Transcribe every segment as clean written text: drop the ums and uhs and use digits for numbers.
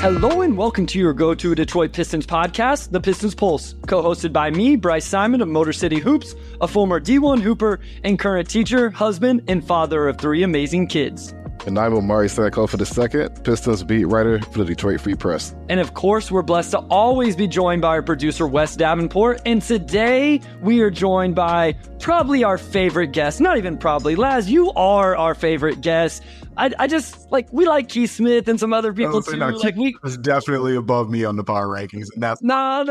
Hello and welcome to your go-to Detroit Pistons podcast, The Pistons Pulse, co-hosted by me, Bryce Simon of Motor City Hoops, a former D1 hooper and current teacher, husband, and father of 3 amazing kids. And I'm Omari Sanko for the second, Pistons beat writer for the Detroit Free Press. And of course, we're blessed to always be joined by our producer, Wes Davenport. And today, we are joined by probably our favorite guest. Not even probably. Laz, you are our favorite guest. I just, we like Keith Smith and some other people too. Keith was definitely above me on the power rankings. And that's No.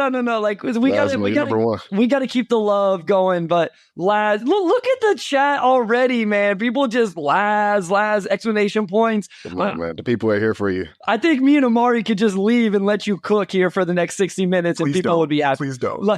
We gotta keep the love going. But Laz, look at the chat already, man. People just Laz, exclamation points. Come on, man. The people are here for you. I think me and Omari could just leave and let you cook here for the next 60 minutes and people would be happy. Please don't.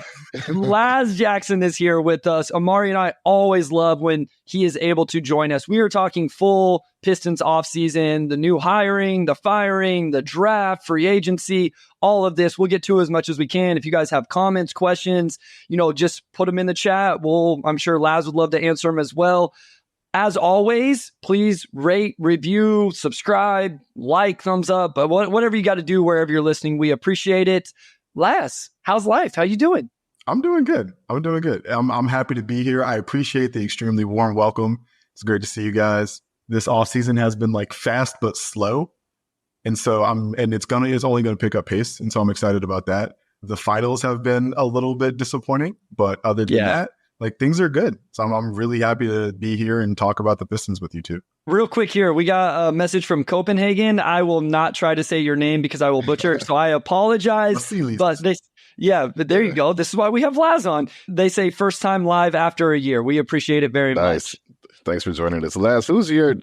Laz Jackson is here with us. Omari and I always love when he is able to join us. We are talking full Pistons offseason, the new hiring, the firing, the draft, free agency, all of this. We'll get to as much as we can. If you guys have comments, questions, just put them in the chat. I'm sure Laz would love to answer them as well. As always, please rate, review, subscribe, thumbs up, but whatever you got to do wherever you're listening, we appreciate it. Laz, how's life? How you doing? I'm doing good. I'm happy to be here. I appreciate the extremely warm welcome. It's great to see you guys. This offseason has been fast but slow. And so it's only going to pick up pace. And so I'm excited about that. The finals have been a little bit disappointing, but other than that, things are good. So I'm really happy to be here and talk about the Pistons with you too. Real quick here, we got a message from Copenhagen. I will not try to say your name because I will butcher it. So I apologize. But there you go. This is why we have Laz on. They say first time live after a year. We appreciate it very much. Thanks for joining us. Laz, who's your,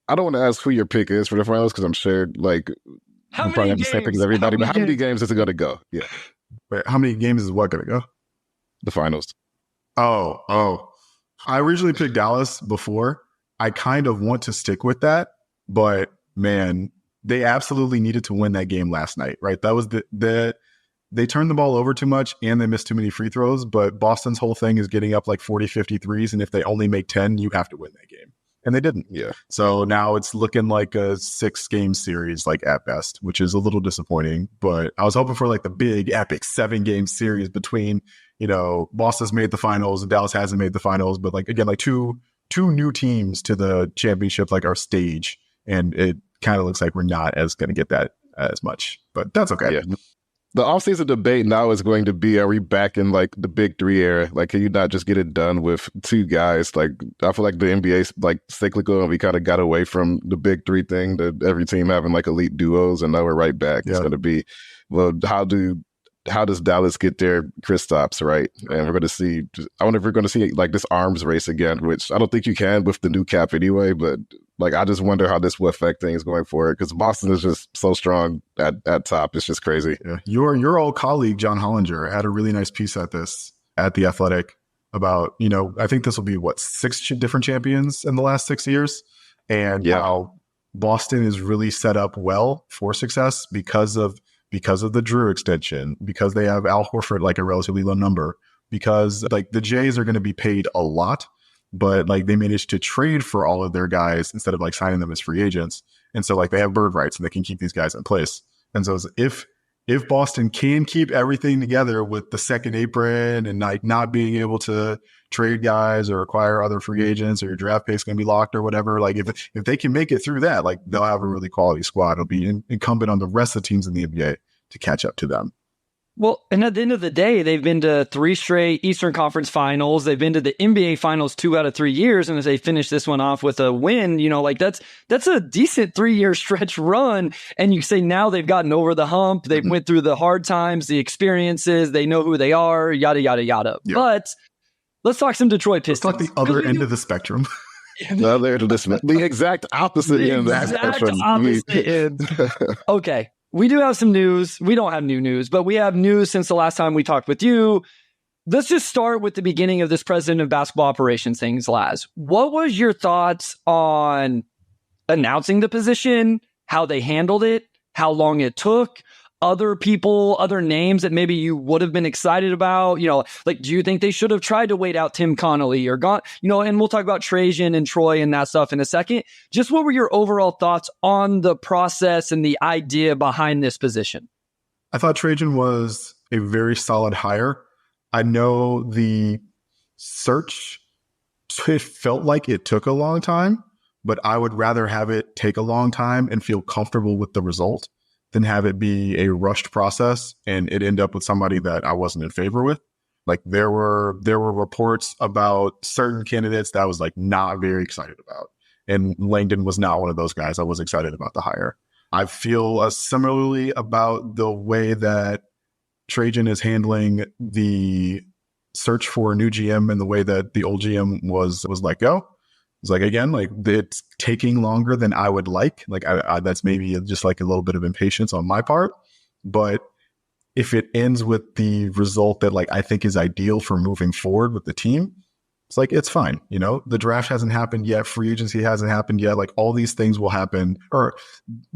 I don't want to ask who your pick is for the finals because I'm sure, I'm probably have the same pick as everybody, but how many games is it going to go? Yeah. Wait, how many games is what going to go? The finals. Oh. I originally picked Dallas before. I kind of want to stick with that, but man, they absolutely needed to win that game last night, right? That was they turned the ball over too much and they missed too many free throws, but Boston's whole thing is getting up 40, 50 threes. And if they only make 10, you have to win that game. And they didn't. Yeah. So now it's looking like a 6-game series, at best, which is a little disappointing. But I was hoping for the big epic 7-game series between, Boston's made the finals and Dallas hasn't made the finals. But again, two new teams to the championship, our stage. And it kind of looks like we're not going to get that as much, but that's okay. Yeah. The offseason debate now is going to be, are we back in the big 3 era? Can you not just get it done with 2 guys? I feel like the NBA's cyclical and we kind of got away from the big 3 thing, that every team having elite duos, and now we're right back. Yeah. It's going to be, how does Dallas get their Kristaps, right? And we're going to see, I wonder if we're going to see this arms race again, which I don't think you can with the new cap anyway, but I just wonder how this will affect things going forward because Boston is just so strong at top. It's just crazy. Yeah. Your old colleague, John Hollinger, had a really nice piece at The Athletic about, I think this will be 6 different champions in the last 6 years, and how Boston is really set up well for success because of the Drew extension, because they have Al Horford a relatively low number, because the Jays are going to be paid a lot, but they managed to trade for all of their guys instead of signing them as free agents. And so they have bird rights and they can keep these guys in place. And so if Boston can keep everything together with the second apron and not being able to trade guys or acquire other free agents, or your draft pick's going to be locked or whatever, if they can make it through that, they'll have a really quality squad. It'll be incumbent on the rest of the teams in the NBA to catch up to them. Well, and at the end of the day, they've been to 3 straight Eastern Conference finals. They've been to the NBA finals 2 out of 3 years. And as they finish this one off with a win, that's a decent 3-year stretch run. And you say now they've gotten over the hump. They've went through the hard times, the experiences. They know who they are, yada, yada, yada. Yeah. But let's talk some Detroit Pistons. Let's talk the other end of the spectrum. The exact opposite end. Okay. We do have some news. We don't have new news, but we have news since the last time we talked with you. Let's just start with the beginning of this president of basketball operations thing, Laz. What was your thoughts on announcing the position, how they handled it, how long it took, other people, other names that maybe you would have been excited about? Like, do you think they should have tried to wait out Tim Connolly or gone, and we'll talk about Trajan and Troy and that stuff in a second. Just what were your overall thoughts on the process and the idea behind this position? I thought Trajan was a very solid hire. I know the search, it felt like it took a long time, but I would rather have it take a long time and feel comfortable with the result than have it be a rushed process and it end up with somebody that I wasn't in favor with. Like there were reports about certain candidates that I was like not very excited about. And Langdon was not one of those guys I was excited about the hire. I feel similarly about the way that Trajan is handling the search for a new GM and the way that the old GM was let go. It's like, again, like it's taking longer than I would like. Like I that's maybe just like a little bit of impatience on my part. But if it ends with the result that like I think is ideal for moving forward with the team, it's like, it's fine. The draft hasn't happened yet. Free agency hasn't happened yet. Like all these things will happen or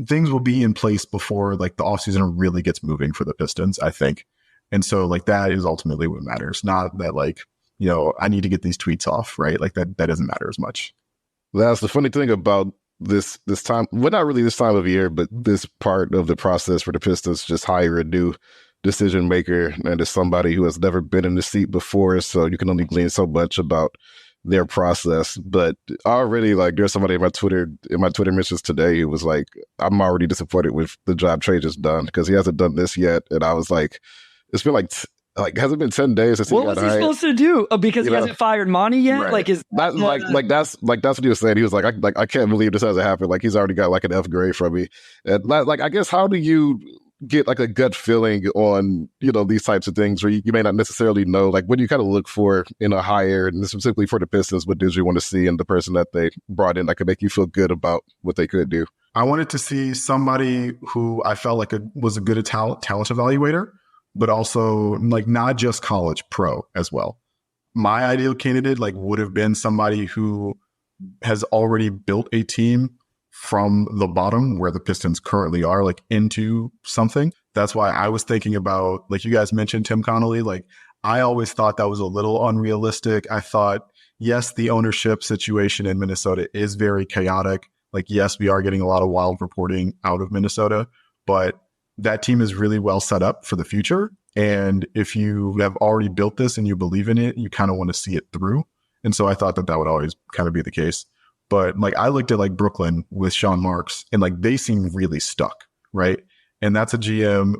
things will be in place before like the offseason really gets moving for the Pistons, I think. And so like that is ultimately what matters. Not that like, I need to get these tweets off, right? Like that doesn't matter as much. That's the funny thing about this time. Well, not really this time of year, but this part of the process for the Pistons, just hire a new decision maker and it's somebody who has never been in the seat before. So you can only glean so much about their process. But already like there's somebody in my Twitter mentions today who was like, I'm already disappointed with the job Trajan's done because he hasn't done this yet. And I was like, it's been like has it been 10 days since he got hired? What was he supposed to do? Because he hasn't fired Monty yet? Right. Like, that's what he was saying. He was like, I can't believe this hasn't happened. Like, he's already got like an F grade from me. And like, I guess, how do you get like a gut feeling on, these types of things where you may not necessarily know, like what do you kind of look for in a hire, and specifically for the Pistons, what did you want to see in the person that they brought in that could make you feel good about what they could do? I wanted to see somebody who I felt like was a good talent evaluator, but also like not just college, pro as well. My ideal candidate like would have been somebody who has already built a team from the bottom where the Pistons currently are, like into something. That's why I was thinking about, like you guys mentioned Tim Connolly. Like I always thought that was a little unrealistic. I thought, yes, the ownership situation in Minnesota is very chaotic. Like, yes, we are getting a lot of wild reporting out of Minnesota, but that team is really well set up for the future. And if you have already built this and you believe in it, you kind of want to see it through. And so I thought that would always kind of be the case. But like I looked at like Brooklyn with Sean Marks and like they seem really stuck, right? And that's a GM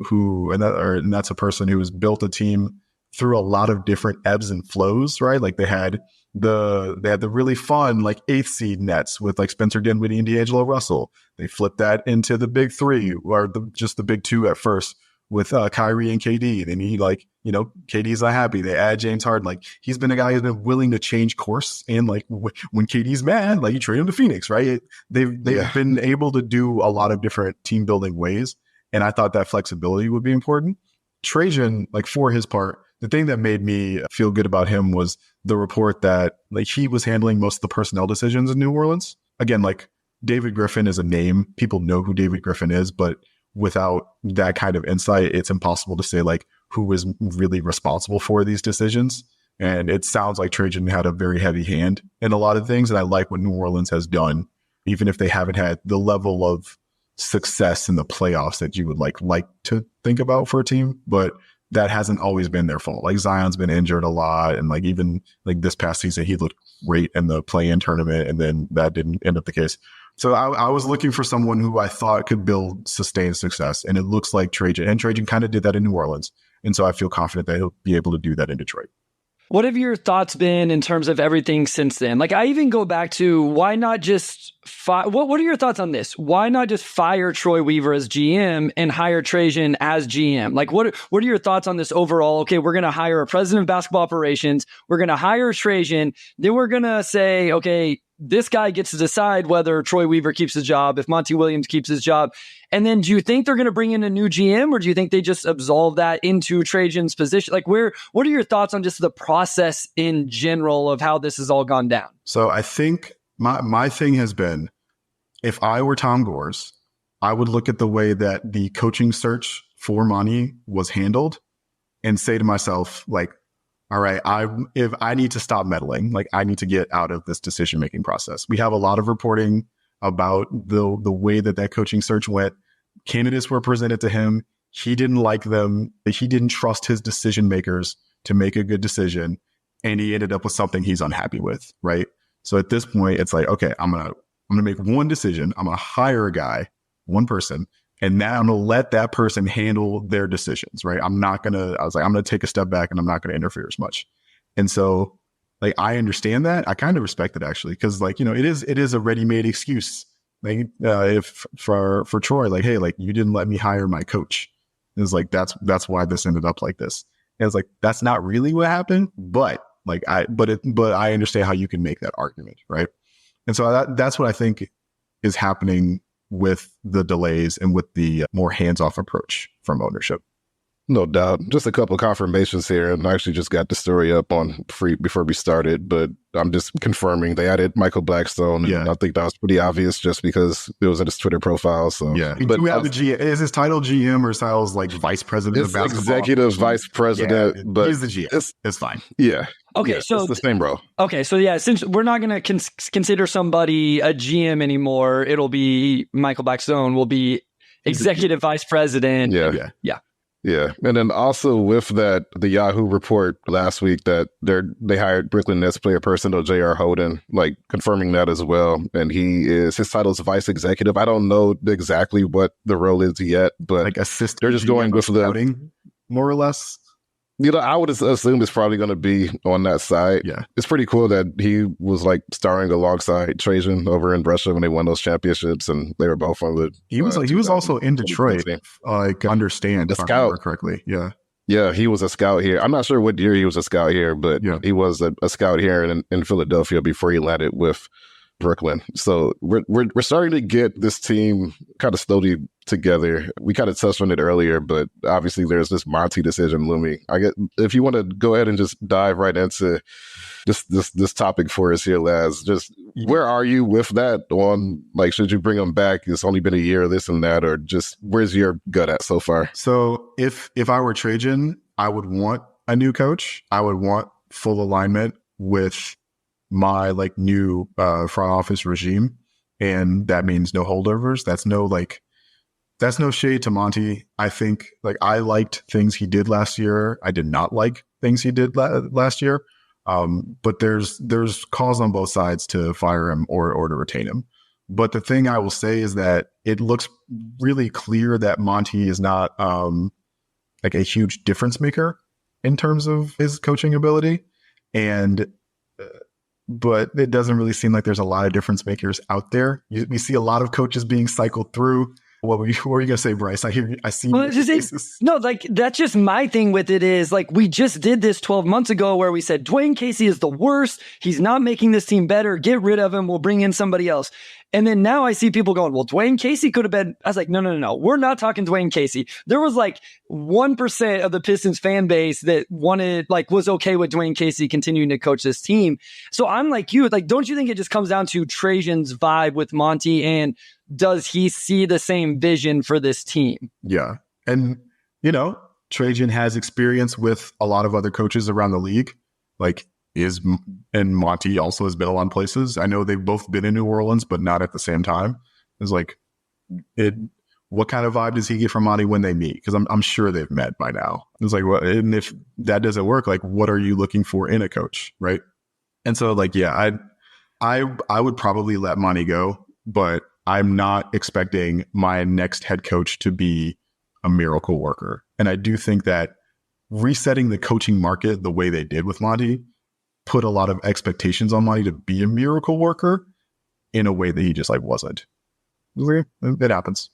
and that's a person who has built a team through a lot of different ebbs and flows, right? Like they had the really fun like 8th seed Nets with like Spencer Dinwiddie and D'Angelo Russell. They flipped that into the big 3 or just the big 2 at first with Kyrie and KD. Then KD's not happy. They add James Harden. Like he's been a guy who's been willing to change course. And like when KD's mad, like you trade him to Phoenix, right? They've been able to do a lot of different team building ways. And I thought that flexibility would be important. Trajan, like for his part, the thing that made me feel good about him was the report that like he was handling most of the personnel decisions in New Orleans. Again, like David Griffin is a name. People know who David Griffin is, but without that kind of insight, it's impossible to say like who is really responsible for these decisions. And it sounds like Trajan had a very heavy hand in a lot of things. And I like what New Orleans has done, even if they haven't had the level of success in the playoffs that you would like to think about for a team. But that hasn't always been their fault. Like Zion's been injured a lot. And like even like this past season, he looked great in the play-in tournament. And then that didn't end up the case. So I was looking for someone who I thought could build sustained success. And it looks like Trajan. And Trajan kind of did that in New Orleans. And so I feel confident that he'll be able to do that in Detroit. What have your thoughts been in terms of everything since then? Like I even go back to why not just what are your thoughts on this? Why not just fire Troy Weaver as GM and hire Trajan as GM? Like what are your thoughts on this overall? Okay, we're going to hire a president of basketball operations. We're going to hire Trajan. Then we're going to say, okay, this guy gets to decide whether Troy Weaver keeps his job, if Monty Williams keeps his job. And then do you think they're going to bring in a new GM, or do you think they just absolve that into Trajan's position? Like what are your thoughts on just the process in general of how this has all gone down? So I think my thing has been, if I were Tom Gores, I would look at the way that the coaching search for Monty was handled and say to myself, like, all right, if I need to stop meddling, like I need to get out of this decision-making process. We have a lot of reporting about the way that coaching search went. Candidates were presented to him. He didn't like them. He didn't trust his decision makers to make a good decision. And he ended up with something he's unhappy with, right? So at this point, it's like, okay, I'm gonna make one decision. I'm gonna hire a guy, one person, and now I'm gonna let that person handle their decisions, right? I'm gonna take a step back and I'm not gonna interfere as much. And so, like, I understand that. I kind of respect it actually, because like, it is a ready-made excuse. Like, if for Troy, like, hey, like you didn't let me hire my coach. It's like that's why this ended up like this. And it's like that's not really what happened, but I understand how you can make that argument, right? And so that's what I think is happening with the delays and with the more hands-off approach from ownership. No doubt. Just a couple of confirmations here. And I actually just got the story up on free before we started, but I'm just confirming they added Michael Blackstone. Yeah. And I think that was pretty obvious just because it was in his Twitter profile. So yeah. But we have the GM. Is his title GM or his title is like vice president of basketball? Executive vice president. But he's the GM. It's fine. Yeah. Okay, yeah, so it's the same role. Okay, so yeah, since we're not going to consider somebody a GM anymore, it'll be Michael Blackstone will be executive vice president. Yeah. And then also with that, the Yahoo report last week that they hired Brooklyn Nets player personnel J.R. Holden, like confirming that as well. And his title is vice executive. I don't know exactly what the role is yet, but like assistant. They're just going with scouting, more or less. I would assume it's probably going to be on that side. Yeah. It's pretty cool that he was like starring alongside Trajan over in Russia when they won those championships, and they were both on the. He was also in Detroit. Understand the if scout. I remember correctly. Yeah. Yeah, he was a scout here. I'm not sure what year he was a scout here, but he was a scout here in Philadelphia before he landed with Brooklyn. So we're starting to get this team kind of slowly together. We kind of touched on it earlier, but obviously there's this Monty decision looming. If you want to go ahead and just dive right into this topic for us here, Laz, just where are you with that on, like, should you bring him back? It's only been a year, this and that, or just where's your gut at so far? So if I were Trajan, I would want a new coach. I would want full alignment with my like new front office regime. And that means no holdovers. That's no shade to Monty. I think like I liked things he did last year. I did not like things he did last year. But there's cause on both sides to fire him or to retain him. But the thing I will say is that it looks really clear that Monty is not like a huge difference maker in terms of his coaching ability. But it doesn't really seem like there's a lot of difference makers out there. We see a lot of coaches being cycled through. What were you going to say, Bryce? I see. Well, like that's just my thing with it is like we just did this 12 months ago where we said Dwayne Casey is the worst. He's not making this team better. Get rid of him. We'll bring in somebody else. And then now I see people going, well, Dwayne Casey could have been. I was like, no. We're not talking Dwayne Casey. There was like 1% of the Pistons fan base that was okay with Dwayne Casey continuing to coach this team. So I'm like you, like, don't you think it just comes down to Trajan's vibe with Monty, and does he see the same vision for this team? Yeah. And, Trajan has experience with a lot of other coaches around the league. And Monty also has been a lot of places. I know they've both been in New Orleans, but not at the same time. It's like, what kind of vibe does he get from Monty when they meet? Because I'm sure they've met by now. It's like, well, and if that doesn't work, like, what are you looking for in a coach, right? And so, like, yeah, I would probably let Monty go, but I'm not expecting my next head coach to be a miracle worker. And I do think that resetting the coaching market the way they did with Monty put a lot of expectations on Monty to be a miracle worker in a way that he just wasn't. It happens.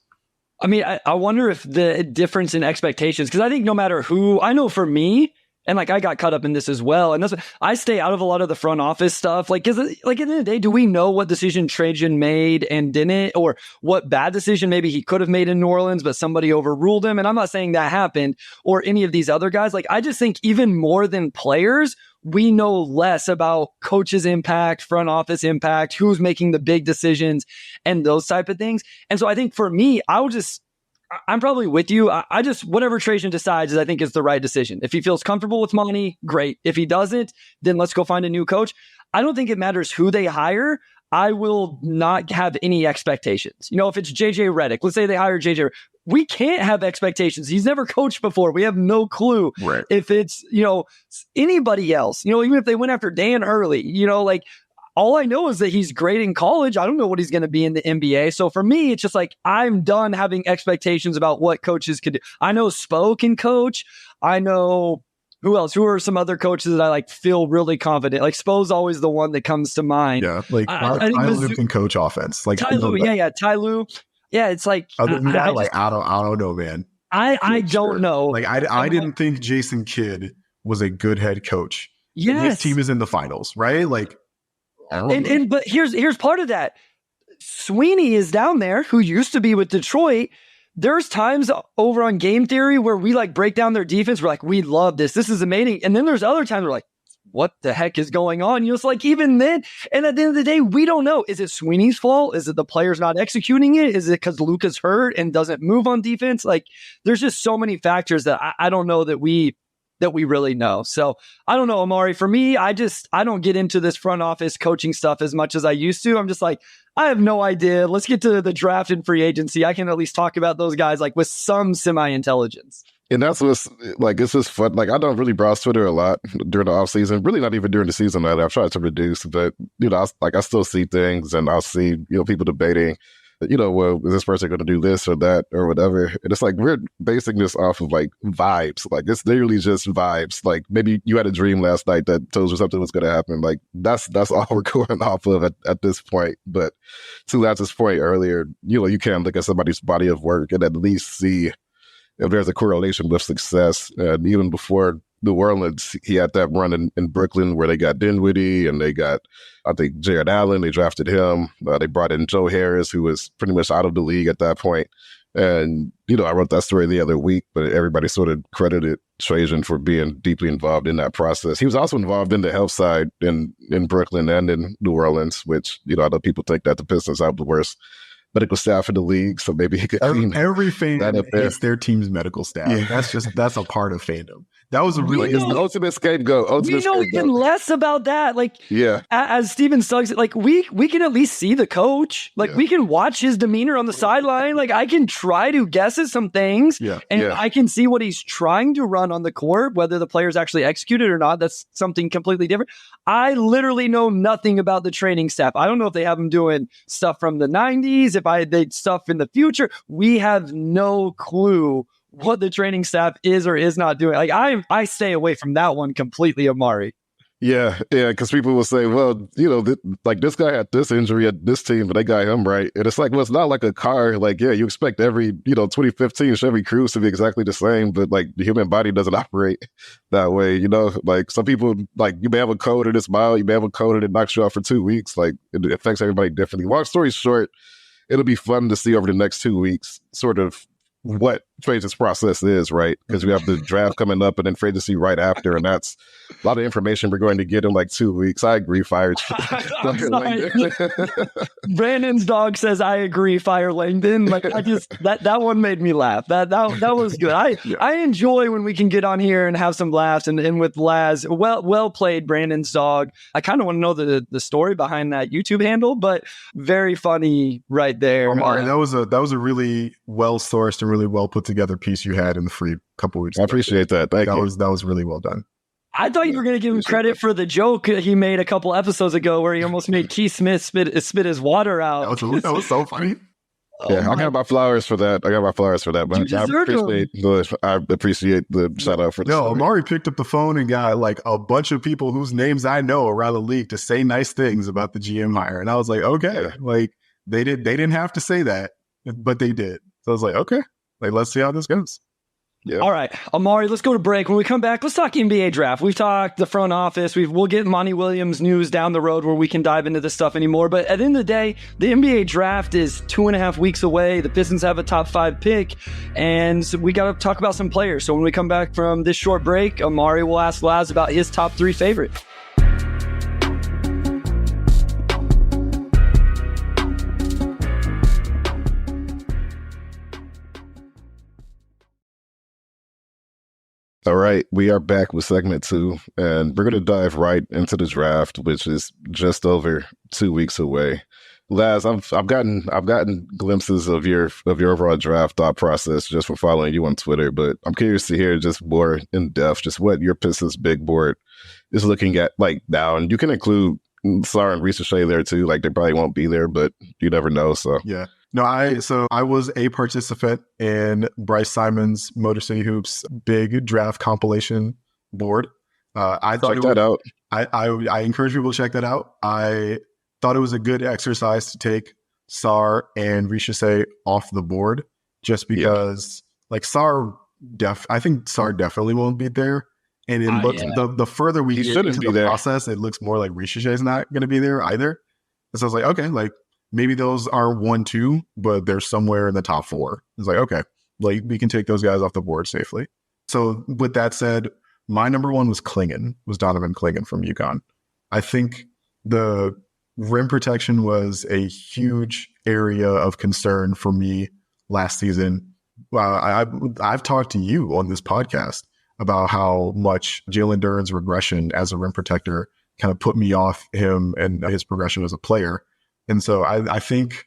I mean, I wonder if the difference in expectations, because I think no matter who, I know for me, and like I got caught up in this as well. And that's I stay out of a lot of the front office stuff. Like, because like at the end of the day, do we know what decision Trajan made and didn't, or what bad decision maybe he could have made in New Orleans, but somebody overruled him? And I'm not saying that happened, or any of these other guys. Like, I just think even more than players, we know less about coaches' impact, front office impact, who's making the big decisions, and those type of things. And so I think for me, I'm probably with you. I just, whatever Trajan decides, I think is the right decision. If he feels comfortable with Monty, great. If he doesn't, then let's go find a new coach. I don't think it matters who they hire. I will not have any expectations. If it's JJ Redick, let's say they hire JJ, we can't have expectations. He's never coached before. We have no clue. Right. If it's, anybody else, even if they went after Dan Hurley, all I know is that he's great in college. I don't know what he's going to be in the NBA. So for me, it's just like, I'm done having expectations about what coaches could do. I know Spo can coach. I know who else? Who are some other coaches that I feel really confident? Spo's always the one that comes to mind. Yeah. Ty Lue can coach offense. Ty Lue. Yeah. Ty Lue. Yeah. It's other than that, I don't know, man. I don't know. I didn't think Jason Kidd was a good head coach. Yes. And his team is in the finals, right? But here's part of that. Sweeney is down there, who used to be with Detroit. There's times over on Game Theory where we break down their defense. We're like, we love this. This is amazing. And then there's other times we're like, what the heck is going on? It's even then. And at the end of the day, we don't know. Is it Sweeney's fault? Is it the players not executing it? Is it because Luka's hurt and doesn't move on defense? There's just so many factors that I don't know that we really know. So I don't know, Omari. For me, I don't get into this front office coaching stuff as much as I used to. I'm just I have no idea. Let's get to the draft and free agency. I can at least talk about those guys with some semi-intelligence. And that's what's it's just fun. I don't really browse Twitter a lot during the offseason, really not even during the season. I've tried to reduce, but, I still see things and I'll see, people debating, well, is this person going to do this or that or whatever? And it's we're basing this off of vibes. It's literally just vibes. Maybe you had a dream last night that told you something was going to happen. That's all we're going off of at this point. But to Laz's point earlier, you can look at somebody's body of work and at least see if there's a correlation with success. And even before New Orleans, he had that run in Brooklyn where they got Dinwiddie and they got, I think, Jared Allen. They drafted him. They brought in Joe Harris, who was pretty much out of the league at that point. And, I wrote that story the other week, but everybody sort of credited Trajan for being deeply involved in that process. He was also involved in the health side in Brooklyn and in New Orleans, which, I know people think that the Pistons have the worst medical staff in the league, so maybe he could every fan hates their team's medical staff. Yeah. That's a part of fandom. That was a really the ultimate scapegoat. We know even less about that. As Steven Suggs, we can at least see the coach. We can watch his demeanor on the sideline. I can try to guess at some things, I can see what he's trying to run on the court. Whether the players actually execute it or not, that's something completely different. I literally know nothing about the training staff. I don't know if they have them doing stuff from the 90s, if they stuff in the future. We have no clue what the training staff is or is not doing. I stay away from that one completely, Omari. Yeah, because people will say, well, this guy had this injury at this team, but they got him right. And it's well, it's not like a car. You expect every, 2015 Chevy Cruze to be exactly the same, but the human body doesn't operate that way, some people, you may have a cold and it's mild, you may have a cold and it knocks you out for 2 weeks. It affects everybody differently. Long story short, it'll be fun to see over the next 2 weeks, sort of what Trajan's process is, right? Because we have the draft coming up and then free agency right after, and that's a lot of information we're going to get in 2 weeks. I agree, fire. Brandon's dog says, I agree, fire Langdon. That one made me laugh. That was good. I enjoy when we can get on here and have some laughs, and with Laz, well played, Brandon's dog. I kind of want to know the story behind that YouTube handle, but very funny right there. Omari, that was a really well sourced and really well put together piece you had in the free couple weeks. I appreciate that. Thank you. That was really well done. I thought you were going to give him credit for the joke he made a couple episodes ago where he almost made Keith Smith spit his water out. That was so funny. Yeah, I got my flowers for that. But I appreciate the shout out for the story. Omari picked up the phone and got a bunch of people whose names I know around the league to say nice things about the GM hire. And I was okay. They didn't have to say that, but they did. So I was okay. Let's see how this goes. Yeah. All right, Omari, let's go to break. When we come back, let's talk NBA draft. We've talked the front office. We'll get Monty Williams news down the road where we can dive into this stuff anymore. But at the end of the day, the NBA draft is 2.5 weeks away. The Pistons have a top 5 pick, and we got to talk about some players. So when we come back from this short break, Omari will ask Laz about his top 3 favorite. All right, we are back with segment 2, and we're going to dive right into the draft, which is just over 2 weeks away. Laz, I've gotten glimpses of your overall draft thought process just from following you on Twitter, but I'm curious to hear just more in depth, just what your Pistons big board is looking at like now, and you can include Sarr and Ricochet there too. Like they probably won't be there, but you never know. So yeah. No, I was a participant in Bryce Simon's Motor City Hoops big draft compilation board. I thought check that out. I encourage people to check that out. I thought it was a good exercise to take Sarr and Ricochet off the board, just because like I think Sarr definitely won't be there. And it looks the further we get into the process, it looks more like Ricochet's not going to be there either. And so I was like, okay, like maybe those aren't 1-2, but they're somewhere in the top 4. It's like, okay, like we can take those guys off the board safely. So with that said, my number 1 was Donovan Clingan from UConn. I think the rim protection was a huge area of concern for me last season. I've talked to you on this podcast about how much Jalen Duren's regression as a rim protector kind of put me off him and his progression as a player. And so I think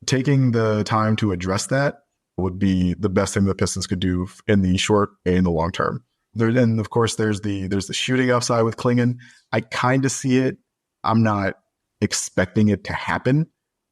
taking the time to address that would be the best thing the Pistons could do in the short and the long term. And of course, there's the shooting upside with Clingan. I kind of see it. I'm not expecting it to happen,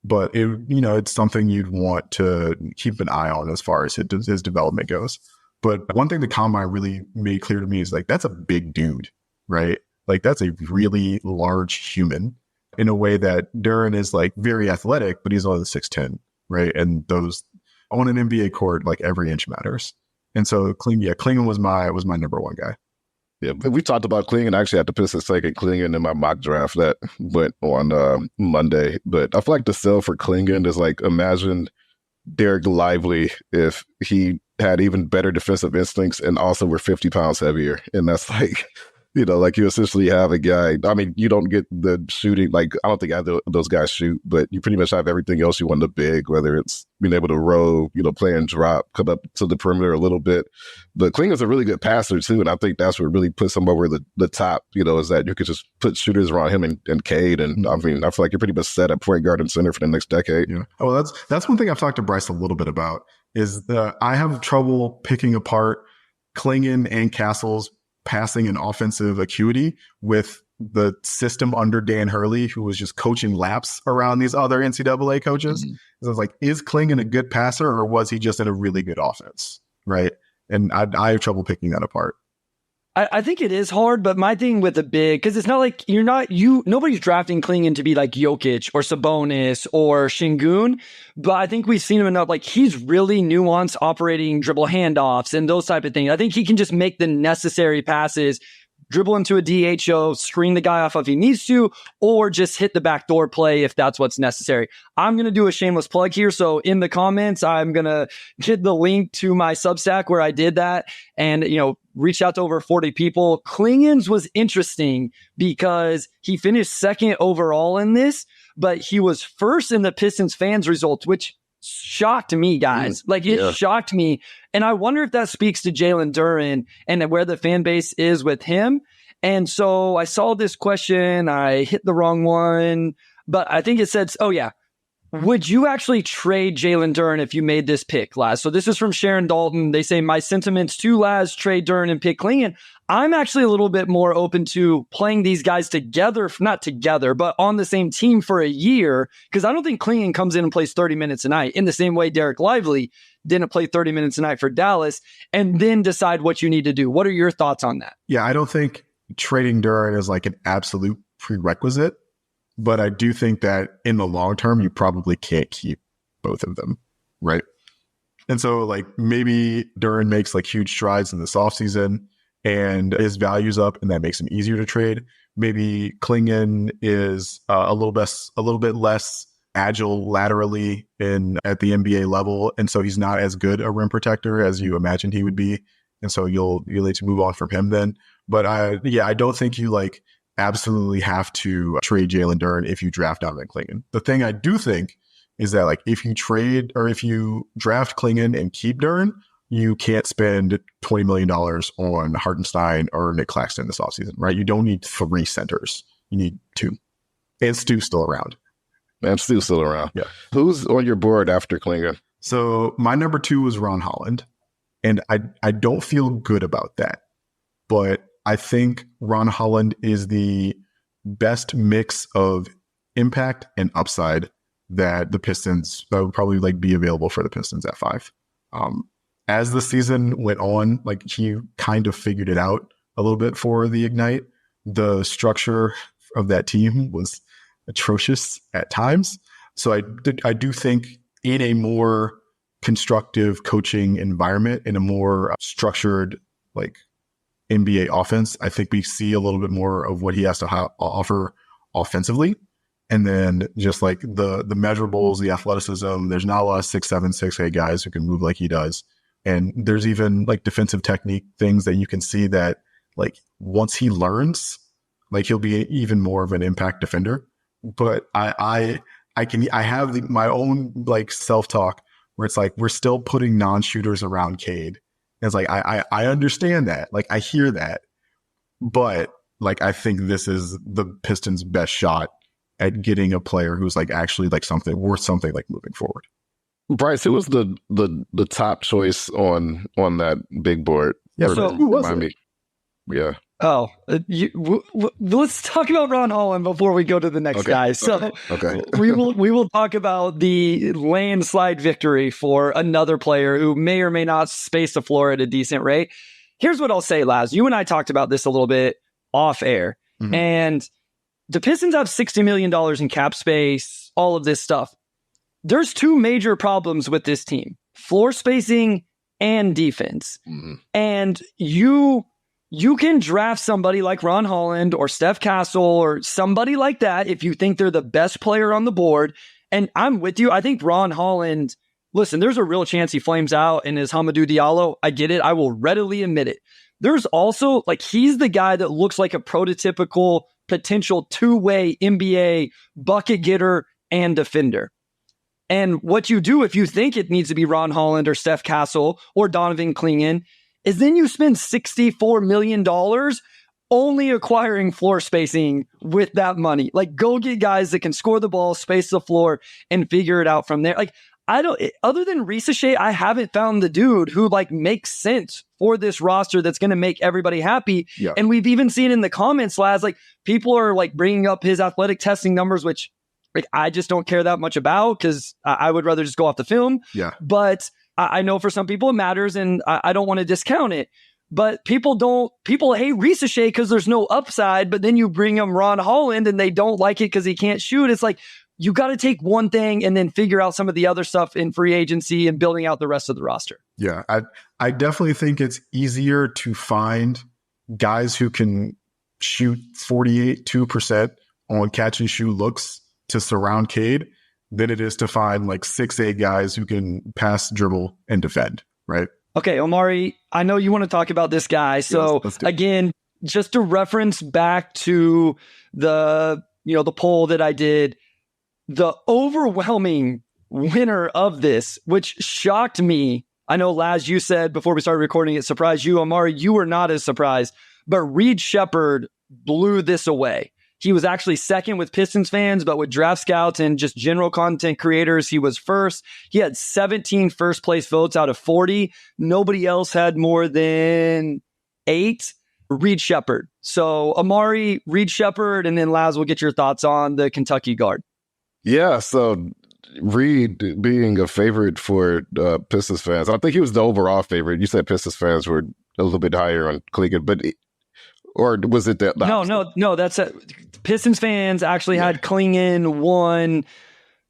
but it's something you'd want to keep an eye on as far as his development goes. But one thing the combine really made clear to me is like, that's a big dude, right? Like that's a really large human in a way that Duren is like very athletic, but he's only 6'10", right? And those on an NBA court, like every inch matters. And so Clingan was my number 1 guy. Yeah, we talked about Clingan. I actually had the Pistons taking Clingan in my mock draft that went on Monday. But I feel like the sell for Clingan is like, imagine Derek Lively if he had even better defensive instincts and also were 50 pounds heavier. And that's like, like you essentially have a guy. I mean, you don't get the shooting. Like, I don't think either of those guys shoot, but you pretty much have everything else you want in the big, whether it's being able to row, play and drop, come up to the perimeter a little bit. But Klingan's a really good passer too. And I think that's what really puts him over the top, is that you could just put shooters around him and Cade. And I mean, I feel like you're pretty much set at point guard and center for the next decade. Yeah. Oh, well, that's one thing I've talked to Bryce a little bit about is I have trouble picking apart Clingan and Castle's passing and offensive acuity with the system under Dan Hurley, who was just coaching laps around these other NCAA coaches. Mm-hmm. So I was like, is Clingan a good passer or was he just in a really good offense? Right. And I have trouble picking that apart. I think it is hard, but my thing with the big, because it's not like nobody's drafting Clingan to be like Jokic or Sabonis or Şengün, but I think we've seen him enough. Like he's really nuanced operating dribble handoffs and those type of things. I think he can just make the necessary passes, dribble into a DHO, screen the guy off if he needs to, or just hit the backdoor play if that's what's necessary. I'm going to do a shameless plug here. So in the comments, I'm going to get the link to my Substack where I did that and, reached out to over 40 people. Clingan's was interesting because he finished 2nd overall in this, but he was 1st in the Pistons fans results, which shocked me, guys. Shocked me. And I wonder if that speaks to Jalen Duren and where the fan base is with him. And so I saw this question. I hit the wrong one, but I think it said, would you actually trade Jalen Duren if you made this pick, Laz? So this is from Sharon Dalton. They say, my sentiments to Laz, trade Duren and pick Clingan. I'm actually a little bit more open to playing these guys together, not together, but on the same team for a year, because I don't think Clingan comes in and plays 30 minutes a night in the same way Derek Lively didn't play 30 minutes a night for Dallas, and then decide what you need to do. What are your thoughts on that? Yeah, I don't think trading Duren is like an absolute prerequisite. But I do think that in the long term, you probably can't keep both of them, right? And so like maybe Duren makes like huge strides in this offseason and his value's up and that makes him easier to trade. Maybe Clingan is a little bit less agile laterally at the NBA level. And so he's not as good a rim protector as you imagined he would be. And so you'll need to move on from him then. But I don't think you like absolutely have to trade Jalen Duren if you draft Donovan Clingan. The thing I do think is that like if you trade or if you draft Clingan and keep Duren, you can't spend $20 million on Hartenstein or Nick Claxton this offseason, right? You don't need 3 centers. You need 2. And Stu's still around. And Stu's still around. Yeah. Who's on your board after Klinger? So my number 2 was Ron Holland. And I don't feel good about that. But I think Ron Holland is the best mix of impact and upside that the Pistons that would probably like be available for the Pistons at 5. As the season went on, like he kind of figured it out a little bit for the Ignite. The structure of that team was atrocious at times. So I do think in a more constructive coaching environment, in a more structured like NBA offense, I think we see a little bit more of what he has to offer offensively. And then just like the measurables, the athleticism, there's not a lot of 6'7", 6'8" guys who can move like he does. And there's even like defensive technique things that you can see that like once he learns, like he'll be even more of an impact defender. But I have my own like self-talk where it's like we're still putting non-shooters around Cade. And it's like I understand that. Like I hear that. But like I think this is the Pistons' best shot at getting a player who's like actually like something worth something like moving forward. Bryce, who was the top choice on that big board? Yeah, so who was it? Yeah. Oh, let's talk about Ron Holland before we go to the next guy. So we will talk about the landslide victory for another player who may or may not space the floor at a decent rate. Here's what I'll say, Laz. You and I talked about this a little bit off air, and the Pistons have $60 million in cap space, all of this stuff. There's 2 major problems with this team: floor spacing and defense. And you can draft somebody like Ron Holland or Steph Castle or somebody like that if you think they're the best player on the board. And I'm with you. I think Ron Holland, listen, there's a real chance he flames out and is Hamidou Diallo. I get it. I will readily admit it. There's also, like, he's the guy that looks like a prototypical potential 2-way NBA bucket getter and defender. And what you do if you think it needs to be Ron Holland or Steph Castle or Donovan Clingan is then you spend $64 million only acquiring floor spacing with that money. Like, go get guys that can score the ball, space the floor, and figure it out from there. Like, other than Risacher, I haven't found the dude who like makes sense for this roster that's going to make everybody happy. Yeah. And we've even seen in the comments, Laz, like people are like bringing up his athletic testing numbers, which like I just don't care that much about because I would rather just go off the film. Yeah. But I know for some people it matters, and I don't want to discount it. But people hate Risacher because there's no upside, but then you bring him Ron Holland and they don't like it because he can't shoot. It's like, you got to take one thing and then figure out some of the other stuff in free agency and building out the rest of the roster. Yeah, I definitely think it's easier to find guys who can shoot 2% on catch and shoot looks to surround Cade than it is to find like 6'8" guys who can pass, dribble, and defend, right? Okay, Omari, I know you want to talk about this guy. So again, just to reference back to the poll that I did, the overwhelming winner of this, which shocked me. I know, Laz, you said before we started recording it surprised you. Omari, you were not as surprised, but Reed Shepherd blew this away. He was actually second with Pistons fans, but with draft scouts and just general content creators, he was first. He had 17 first place votes out of 40. Nobody else had more than 8. Reed Shepherd. So Omari, Reed Shepherd, and then Laz will get your thoughts on the Kentucky guard. Yeah, so Reed being a favorite for Pistons fans. I think he was the overall favorite. You said Pistons fans were a little bit higher on Cleveland, but or was it that? No. That's Pistons fans actually had Clingan won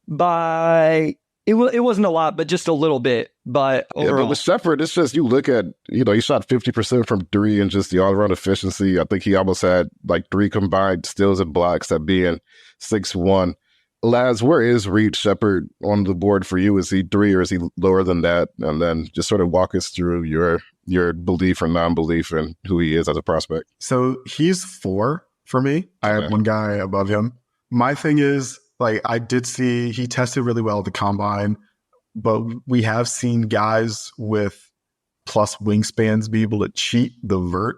by it wasn't a lot, but just a little bit. But overall. But with Shepherd, it's just you look at he shot 50% from 3 and just the all around efficiency. I think he almost had like 3 combined steals and blocks at being 6'1". Laz, where is Reed Shepherd on the board for you? Is he 3 or is he lower than that? And then just sort of walk us through your belief or non-belief in who he is as a prospect. So he's 4 for me. I have one guy above him. My thing is, like, I did see he tested really well at the combine, but we have seen guys with plus wingspans be able to cheat the vert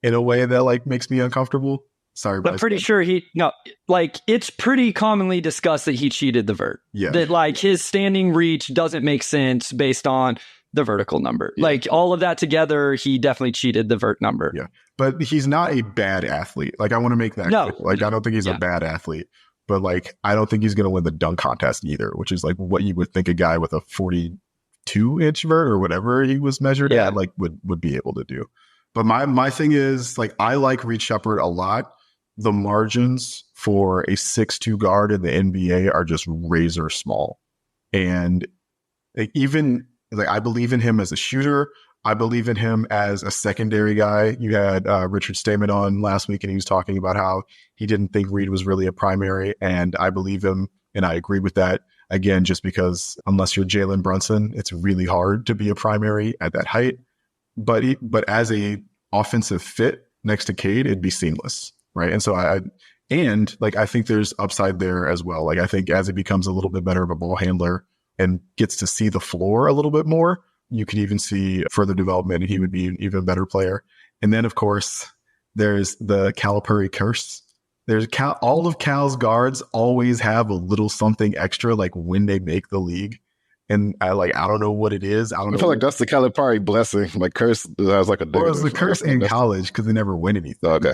in a way that like makes me uncomfortable. Sorry, but I'm pretty sure it's pretty commonly discussed that he cheated the vert. Yeah. That like his standing reach doesn't make sense based on the vertical number. Yeah. Like all of that together, he definitely cheated the vert number. Yeah. But he's not a bad athlete. Like I want to make that clear. Like I don't think he's a bad athlete. But like I don't think he's going to win the dunk contest either, which is like what you would think a guy with a 42-inch vert or whatever he was measured at like would be able to do. But my thing is like I like Reed Sheppard a lot. The margins for a 6'2" guard in the NBA are just razor small. And like, even like I believe in him as a shooter. I believe in him as a secondary guy. You had Richard Stamen on last week, and he was talking about how he didn't think Reed was really a primary. And I believe him, and I agree with that. Again, just because unless you're Jalen Brunson, it's really hard to be a primary at that height. But as a offensive fit next to Cade, it'd be seamless, right? And so I think there's upside there as well. Like I think as he becomes a little bit better of a ball handler and gets to see the floor a little bit more, you could even see further development, and he would be an even better player. And then, of course, there's the Calipari curse. There's all of Cal's guards always have a little something extra, like when they make the league. And I don't know what it is. I feel like that's the Calipari blessing. Like curse has like a. Or it was the curse in college because they never win anything. Okay,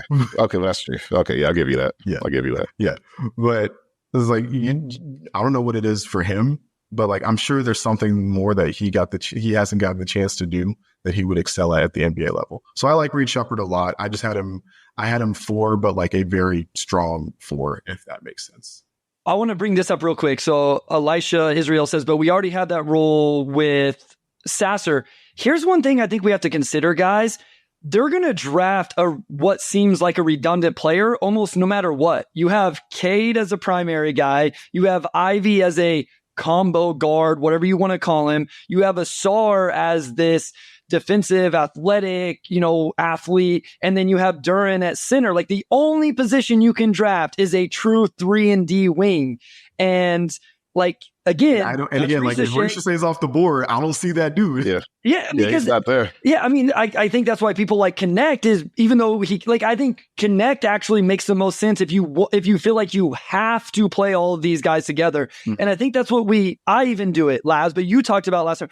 that's true. Okay, yeah, I'll give you that. Yeah, I'll give you that. Yeah, but it's like I don't know what it is for him. But like, I'm sure there's something more that he hasn't gotten the chance to do that he would excel at the NBA level. So I like Reed Sheppard a lot. I had him 4, but like a very strong 4, if that makes sense. I want to bring this up real quick. So Elisha Israel says, but we already had that role with Sasser. Here's one thing I think we have to consider, guys. They're going to draft what seems like a redundant player almost no matter what. You have Cade as a primary guy. You have Ivy as a combo guard, whatever you want to call him. You have Asar as this defensive, athletic, athlete. And then you have Duran at center. Like the only position you can draft is a true 3-and-D wing. And like, again, like if Risha stays off the board, I don't see that dude. Yeah, because he's not there. Yeah, I mean, I think that's why people like Connect is, even though I think Connect actually makes the most sense if you feel like you have to play all of these guys together. And I think that's what I even do it, Laz, but you talked about last time.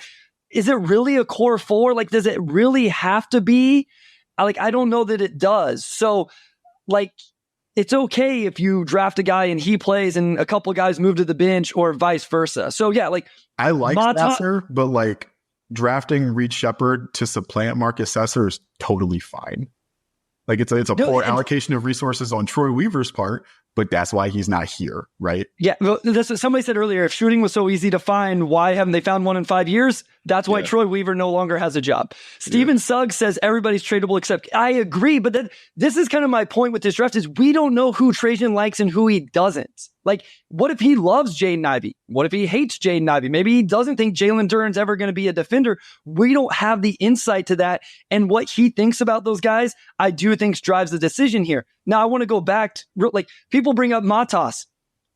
Is it really a core 4? Like, does it really have to be? Like, I don't know that it does. So, like, it's okay if you draft a guy and he plays and a couple guys move to the bench or vice versa. So yeah, like I like Sasser, but like drafting Reed Sheppard to supplant Marcus Sasser is totally fine. Like it's a poor allocation of resources on Troy Weaver's part, but that's why he's not here, right? Yeah, well, that's what somebody said earlier. If shooting was so easy to find, why haven't they found one in 5 years? That's why Troy Weaver no longer has a job. Steven Suggs says everybody's tradable except I agree, but this is kind of my point with this draft is we don't know who Trajan likes and who he doesn't. Like, what if he loves Jaden Ivey? What if he hates Jaden Ivey? Maybe he doesn't think Jalen Duren's ever going to be a defender. We don't have the insight to that. And what he thinks about those guys, I do think drives the decision here. Now, I want to go back to, like, people bring up Matas.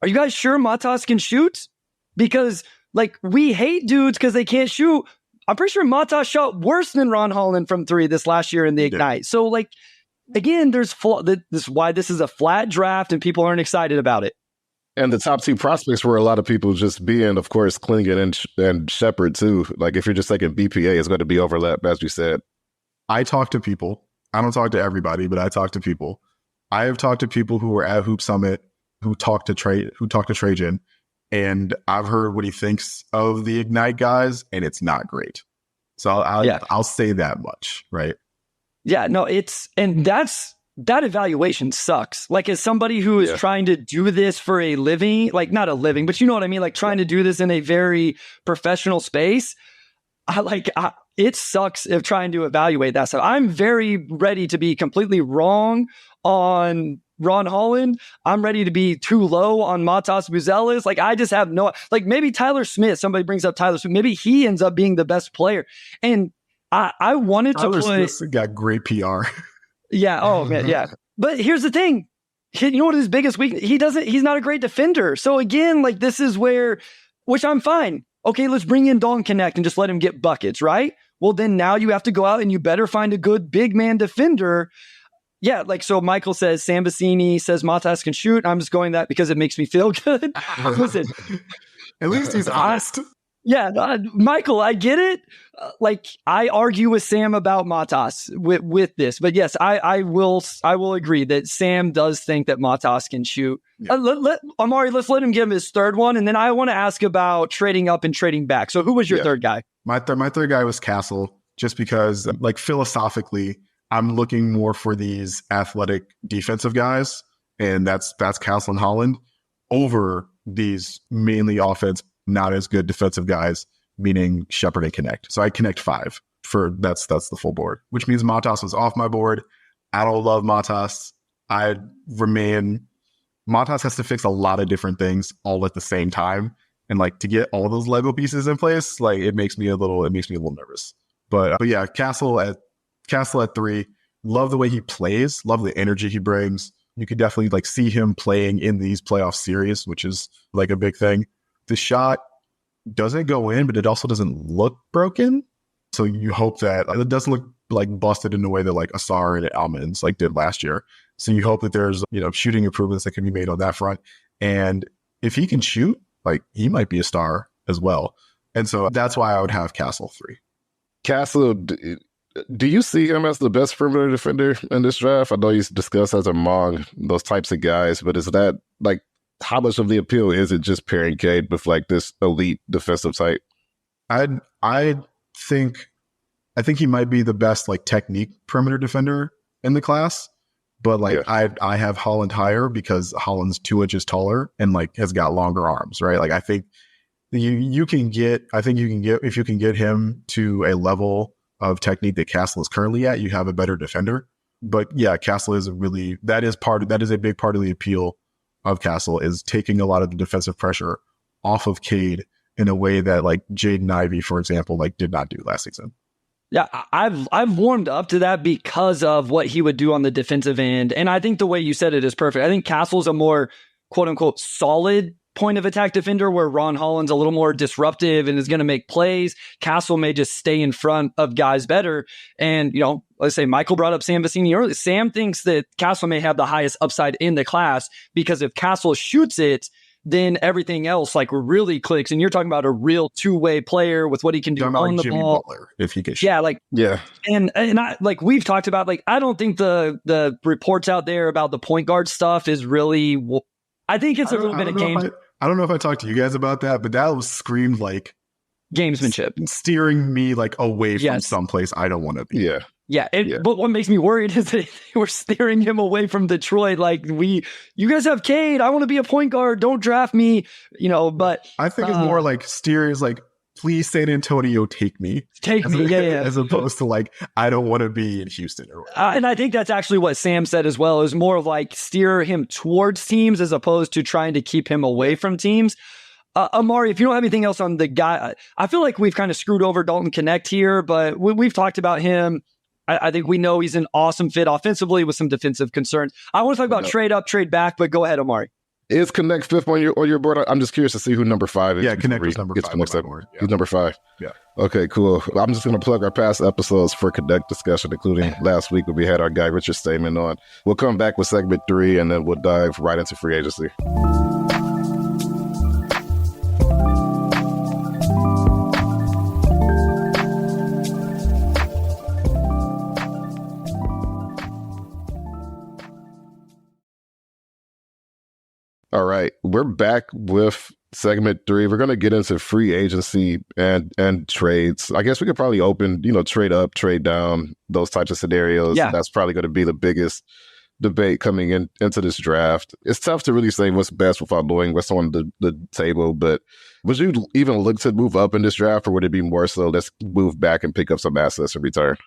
Are you guys sure Matas can shoot? Because, like, we hate dudes because they can't shoot. I'm pretty sure Matas shot worse than Ron Holland from 3 this last year in the Ignite. So, like, again, this is why this is a flat draft and people aren't excited about it. And the top 2 prospects were a lot of people just being, of course, Klingon and Sheppard, too. Like, if you're just taking BPA, it's going to be overlap, as you said. I talk to people. I don't talk to everybody, but I talk to people. I have talked to people who were at Hoop Summit who talked to Trajan, and I've heard what he thinks of the Ignite guys, and it's not great. So I'll say that much, right? Yeah, no, that evaluation sucks. Like, as somebody who is trying to do this for a living, like not a living, but you know what I mean? Like trying to do this in a very professional space. It sucks if trying to evaluate that stuff. I'm very ready to be completely wrong on Ron Holland. I'm ready to be too low on Matas Buzelis. Like, I just have maybe Tyler Smith, somebody brings up Tyler Smith. Maybe he ends up being the best player. And I wanted Tyler to put... Smith got great PR. Yeah. Oh, man. Yeah. But here's the thing. You know what his biggest weakness? He's not a great defender. So again, like, this is where, which I'm fine. Okay, let's bring in Don Connect and just let him get buckets, right? well, then now you have to go out and you better find a good big man defender. Yeah, like, so Michael says, Sam Vecini says Matas can shoot. I'm just going that because it makes me feel good. Listen, at least he's honest. Yeah, Michael, I get it. Like, I argue with Sam about Matas with this, but yes, I will agree that Sam does think that Matas can shoot. Yeah. Omari, let's let him give him his third one, and then I want to ask about trading up and trading back. So, who was your third guy? My third guy was Castle, just because, like, philosophically, I'm looking more for these athletic defensive guys, and that's Castle and Holland over these mainly offense, not as good defensive guys, meaning Shepherd and Connect. So I connect 5 for that's the full board, which means Matas was off my board. I don't love Matas. Matas has to fix a lot of different things all at the same time. And like, to get all those Lego pieces in place, like, it makes me a little nervous. But yeah, Castle at 3. Love the way he plays. Love the energy he brings. You could definitely like see him playing in these playoff series, which is like a big thing. The shot doesn't go in, but it also doesn't look broken. So you hope that it doesn't look like busted in a way that like Asar and Almonds like did last year. So you hope that there's, shooting improvements that can be made on that front. And if he can shoot, like, he might be a star as well. And so that's why I would have Castle 3. Castle, do you see him as the best perimeter defender in this draft? I know he's discussed as among those types of guys, but is that like, how much of the appeal is it just pairing Cade with like this elite defensive type? I think he might be the best like technique perimeter defender in the class, but like, yeah. I have Holland higher because Holland's 2 inches taller and like has got longer arms, right? Like, I think if you can get him to a level of technique that Castle is currently at, you have a better defender. But yeah, Castle is that is a big part of the appeal of Castle, is taking a lot of the defensive pressure off of Cade in a way that like Jaden Ivey, for example, like did not do last season. Yeah, I've warmed up to that because of what he would do on the defensive end. And I think the way you said it is perfect. I think Castle's a more quote unquote solid point of attack defender, where Ron Holland's a little more disruptive and is going to make plays. Castle may just stay in front of guys better. And, let's say Michael brought up Sam Vecini earlier. Sam thinks that Castle may have the highest upside in the class, because if Castle shoots it, then everything else like really clicks. And you're talking about a real two-way player with what he can do on the Jimmy ball. Butler, if he can shoot. Yeah. And I, like we've talked about, like, I don't think the reports out there about the point guard stuff is really, I think it's a little bit of game. I don't know if I talked to you guys about that, but that was screamed like gamesmanship, steering me like away from someplace I don't want to be. Yeah. But what makes me worried is that they were steering him away from Detroit. Like, you guys have Cade. I want to be a point guard. Don't draft me. But I think it's more like steering is like, please, San Antonio, take me. Yeah. As opposed to like, I don't want to be in Houston or whatever. And I think that's actually what Sam said as well, is more of like steer him towards teams as opposed to trying to keep him away from teams. Omari, if you don't have anything else on the guy, I feel like we've kind of screwed over Dalton Connect here, but we've talked about him. I think we know he's an awesome fit offensively with some defensive concerns. I want to talk about trade up, trade back, but go ahead, Omari. Is Connect 5th on your board? I'm just curious to see who number 5 is. Yeah, Connect is number 5 on my board. He's number 5. Yeah. Okay, cool. I'm just going to plug our past episodes for Connect discussion, including last week when we had our guy Richard Stamen on. We'll come back with segment 3, and then we'll dive right into free agency. All right, we're back with segment 3. We're going to get into free agency and trades. I guess we could probably open, trade up, trade down, those types of scenarios. Yeah. That's probably going to be the biggest debate coming into this draft. It's tough to really say what's best without knowing what's on the table, but would you even look to move up in this draft, or would it be more so let's move back and pick up some assets in return?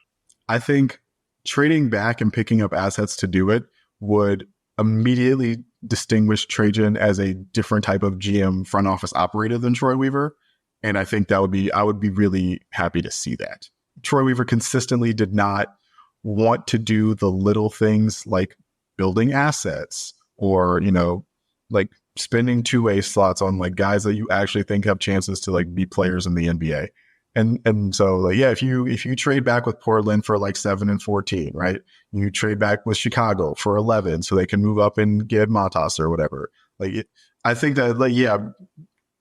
I think trading back and picking up assets to do it would immediately distinguish Trajan as a different type of GM front office operator than Troy Weaver. And I think I would be really happy to see that. Troy Weaver consistently did not want to do the little things like building assets or, like spending two-way slots on like guys that you actually think have chances to like be players in the NBA. And so like, yeah, if you trade back with Portland for like 7 and 14, right? You trade back with Chicago for 11 so they can move up and get Matas or whatever. I think that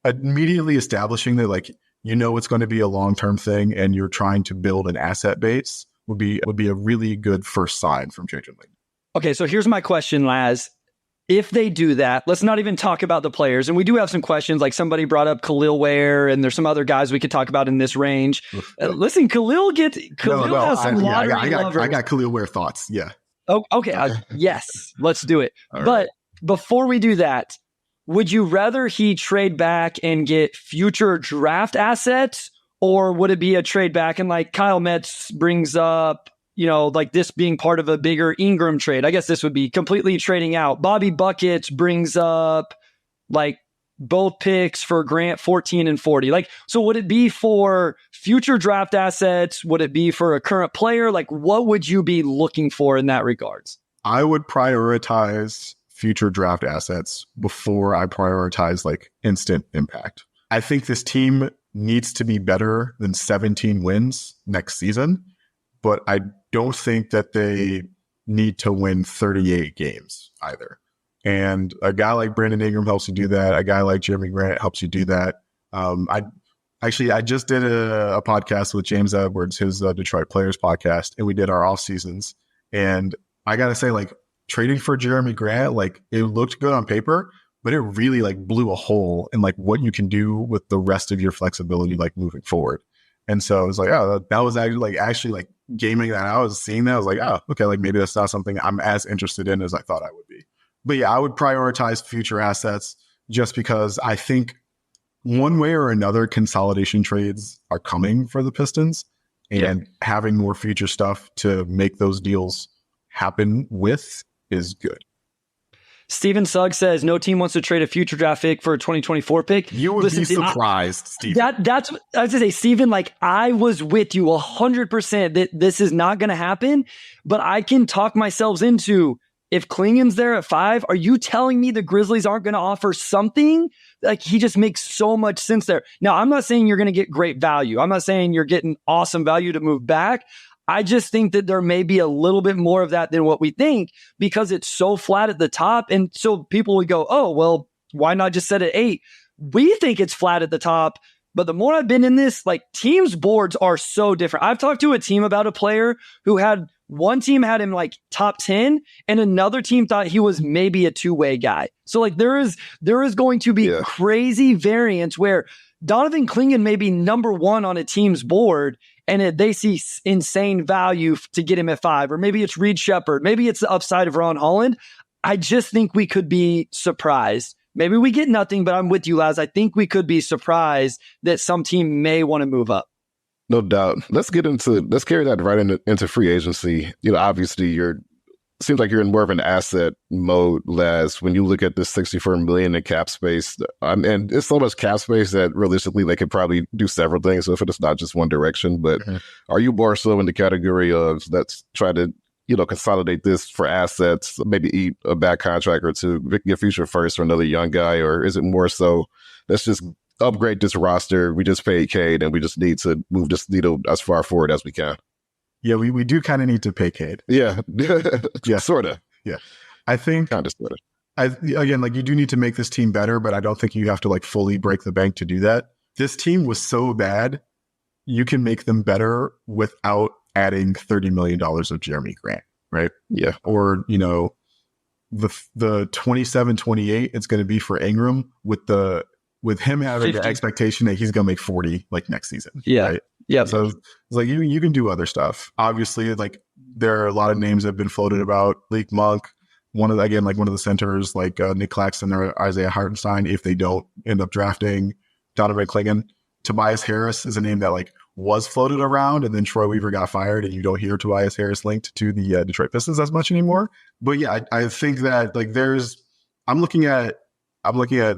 immediately establishing that it's going to be a long-term thing and you're trying to build an asset base would be a really good first sign from Trajan Langdon. Okay, so here's my question, Laz. If they do that, let's not even talk about the players. And we do have some questions, like somebody brought up Khalil Ware, and there's some other guys we could talk about in this range. Listen, Khalil has some lottery lovers. I got Khalil Ware thoughts, yeah. Oh, okay, yes, let's do it. But before we do that, would you rather he trade back and get future draft assets, or would it be a trade back and like Kyle Metz brings up, like this being part of a bigger Ingram trade? I guess this would be completely trading out. Bobby Buckets brings up like both picks for Grant 14 and 40. So would it be for future draft assets? Would it be for a current player? What would you be looking for in that regards? I would prioritize future draft assets before I prioritize instant impact. I think this team needs to be better than 17 wins next season, but I don't think that they need to win 38 games either. And a guy like Brandon Ingram helps you do that. A guy like Jeremy Grant helps you do that. I just did a podcast with James Edwards, his Detroit Players podcast, and we did our off seasons. And I got to say, trading for Jeremy Grant, it looked good on paper, but it really blew a hole in what you can do with the rest of your flexibility, moving forward. And so it was that was actually gaming that I was seeing that. I was okay, maybe that's not something I'm as interested in as I thought I would be. But yeah, I would prioritize future assets just because I think one way or another consolidation trades are coming for the Pistons, and having more future stuff to make those deals happen with is good. Steven Sugg says no team wants to trade a future draft pick for a 2024 pick. You would be surprised, Steven. That's what I was going to say, Steven. I was with you 100% that this is not going to happen, but I can talk myself into, if Klingon's there at 5, are you telling me the Grizzlies aren't going to offer something? He just makes so much sense there. Now, I'm not saying you're going to get great value. I'm not saying you're getting awesome value to move back. I just think that there may be a little bit more of that than what we think, because it's so flat at the top. And so people would go, oh, well, why not just set it 8? We think it's flat at the top. But the more I've been in this, teams' boards are so different. I've talked to a team about a player who had one team had him top 10 and another team thought he was maybe a two-way guy. So there is going to be crazy variance where Donovan Klingon may be number 1 on a team's board, and they see insane value to get him at 5. Or maybe it's Reed Shepherd. Maybe it's the upside of Ron Holland. I just think we could be surprised. Maybe we get nothing, but I'm with you, Laz. I think we could be surprised that some team may want to move up. No doubt. Let's carry that right into free agency. Obviously seems like you're in more of an asset mode, Laz, when you look at this $64 million in cap space. And it's so much cap space that realistically they could probably do several things. So if it's not just one direction, but are you more so in the category of let's try to, consolidate this for assets, maybe eat a bad contract or two, get future first for another young guy? Or is it more so let's just upgrade this roster, we just paid Cade and we just need to move this needle as far forward as we can? Yeah, we do kind of need to pay Cade. Yeah. Yeah. Sort of. Yeah. I think kind of sort of. Again, you do need to make this team better, but I don't think you have to fully break the bank to do that. This team was so bad, you can make them better without adding $30 million of Jeremy Grant, right? Yeah. Or, the 27-28 it's going to be for Ingram with him having 50. The expectation that he's going to make 40 next season. Yeah. Right? Yeah. So it's you can do other stuff. Obviously, there are a lot of names that have been floated about. Leak Monk, one of the centers, Nick Claxton or Isaiah Hartenstein, if they don't end up drafting Donovan Klingon. Tobias Harris is a name that was floated around, and then Troy Weaver got fired, and you don't hear Tobias Harris linked to the Detroit Pistons as much anymore. But yeah, I think that I'm looking at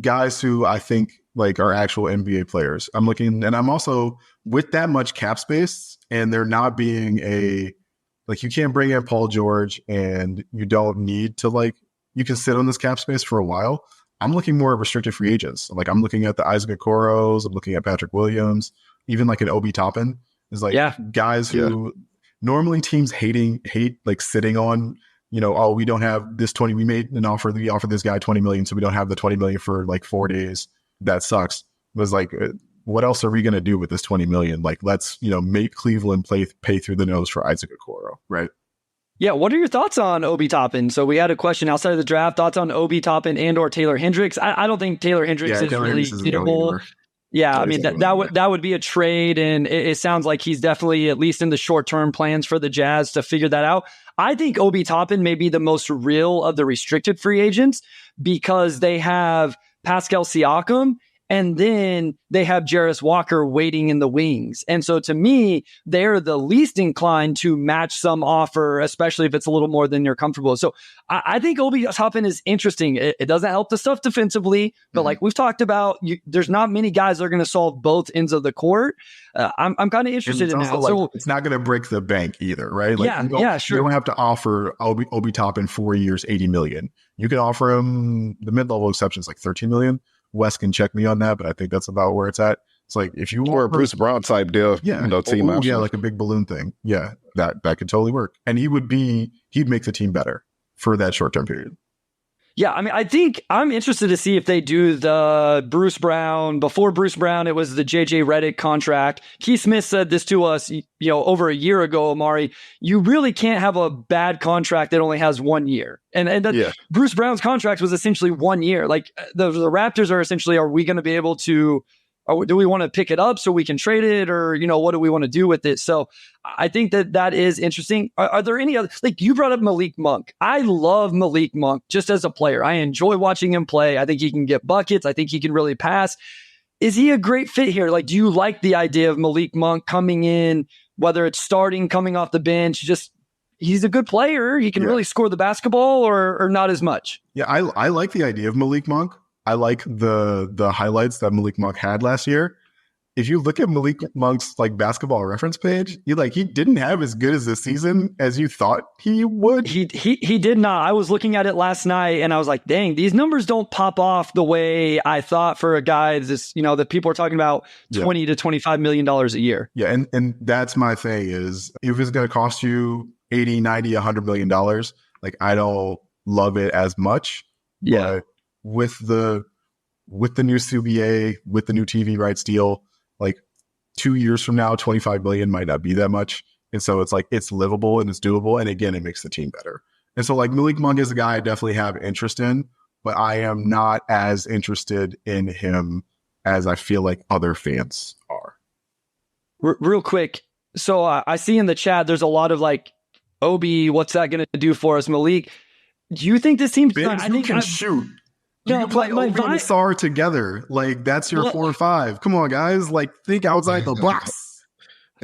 guys who I think are actual NBA players. I'm looking, and I'm also with that much cap space, and there not being you can't bring in Paul George, and you don't need to you can sit on this cap space for a while. I'm looking more at restricted free agents. I'm looking at the Isaac Okoros. I'm looking at Patrick Williams. even like an Obi Toppin is like guys who normally teams hate like sitting on, we don't have this 20, we made an offer, we offered this guy 20 million, so we don't have the 20 million for like 4 days. That sucks. It was like, what else are we going to do with this 20 million? Like, let's, make Cleveland pay through the nose for Isaac Okoro, right? Yeah, what are your thoughts on Obi Toppin? So we had a question outside of the draft, thoughts on Obi Toppin and or Taylor Hendricks. I don't think Taylor Hendricks is really suitable. Yeah, I mean, that would be a trade, and it sounds like he's definitely, at least in the short-term plans for the Jazz, to figure that out. I think Obi Toppin may be the most real of the restricted free agents because they have Pascal Siakam, and then they have Jarris Walker waiting in the wings. And so to me, they're the least inclined to match some offer, especially if it's a little more than you're comfortable with. So I think Obi Toppin is interesting. It doesn't help the stuff defensively, but like we've talked about, there's not many guys that are going to solve both ends of the court. I'm kind of interested in that. Like, so it's not going to break the bank either, right? Like, sure. You don't have to offer Obi Toppin 4 years, 80 million. You can offer him the mid-level exceptions like 13 million. Wes can check me on that, but I think that's about where it's at. It's like if you or a Bruce Brown type deal, team option. Yeah, like a big balloon thing. Yeah, that could totally work. And he'd make the team better for that short-term period. Yeah, I mean, I think I'm interested to see if they do the Bruce Brown. Before Bruce Brown, it was the JJ Redick contract. Keith Smith said this to us, over a year ago, Omari. You really can't have a bad contract that only has 1 year. And Bruce Brown's contract was essentially 1 year. Like the Raptors are essentially, are we going to be able to, or do we want to pick it up so we can trade it, or what do we want to do with it? So I think that is interesting. Are there any other, like you brought up Malik Monk? I love Malik Monk just as a player. I enjoy watching him play. I think he can get buckets. I think he can really pass. Is he a great fit here? Like, do you like the idea of Malik Monk coming in, whether it's starting, coming off the bench? Just he's a good player. He can really score the basketball, or not as much. Yeah, I like the idea of Malik Monk. I like the highlights that Malik Monk had last year. If you look at Malik Monk's like basketball reference page, he didn't have as good as a season as you thought he would. He did not. I was looking at it last night and I was like, dang, these numbers don't pop off the way I thought for a guy that people are talking about $20 to $25 million a year. Yeah, and that's my thing is if it's going to cost you 80, 90, $100 million, like I don't love it as much. Yeah. But with the new CBA, with the new TV rights deal, like 2 years from now, 25 million might not be that much. And so it's like, it's livable and it's doable. And again, it makes the team better. And so like Malik Monk is a guy I definitely have interest in, but I am not as interested in him as I feel like other fans are. Real quick. So I see in the chat, there's a lot of like, Obi, what's that going to do for us, Malik? Do you think this team's... I think can shoot. You can play Obi and Sar together. Like, that's your 4 or 5. Come on, guys. Like, think outside the box.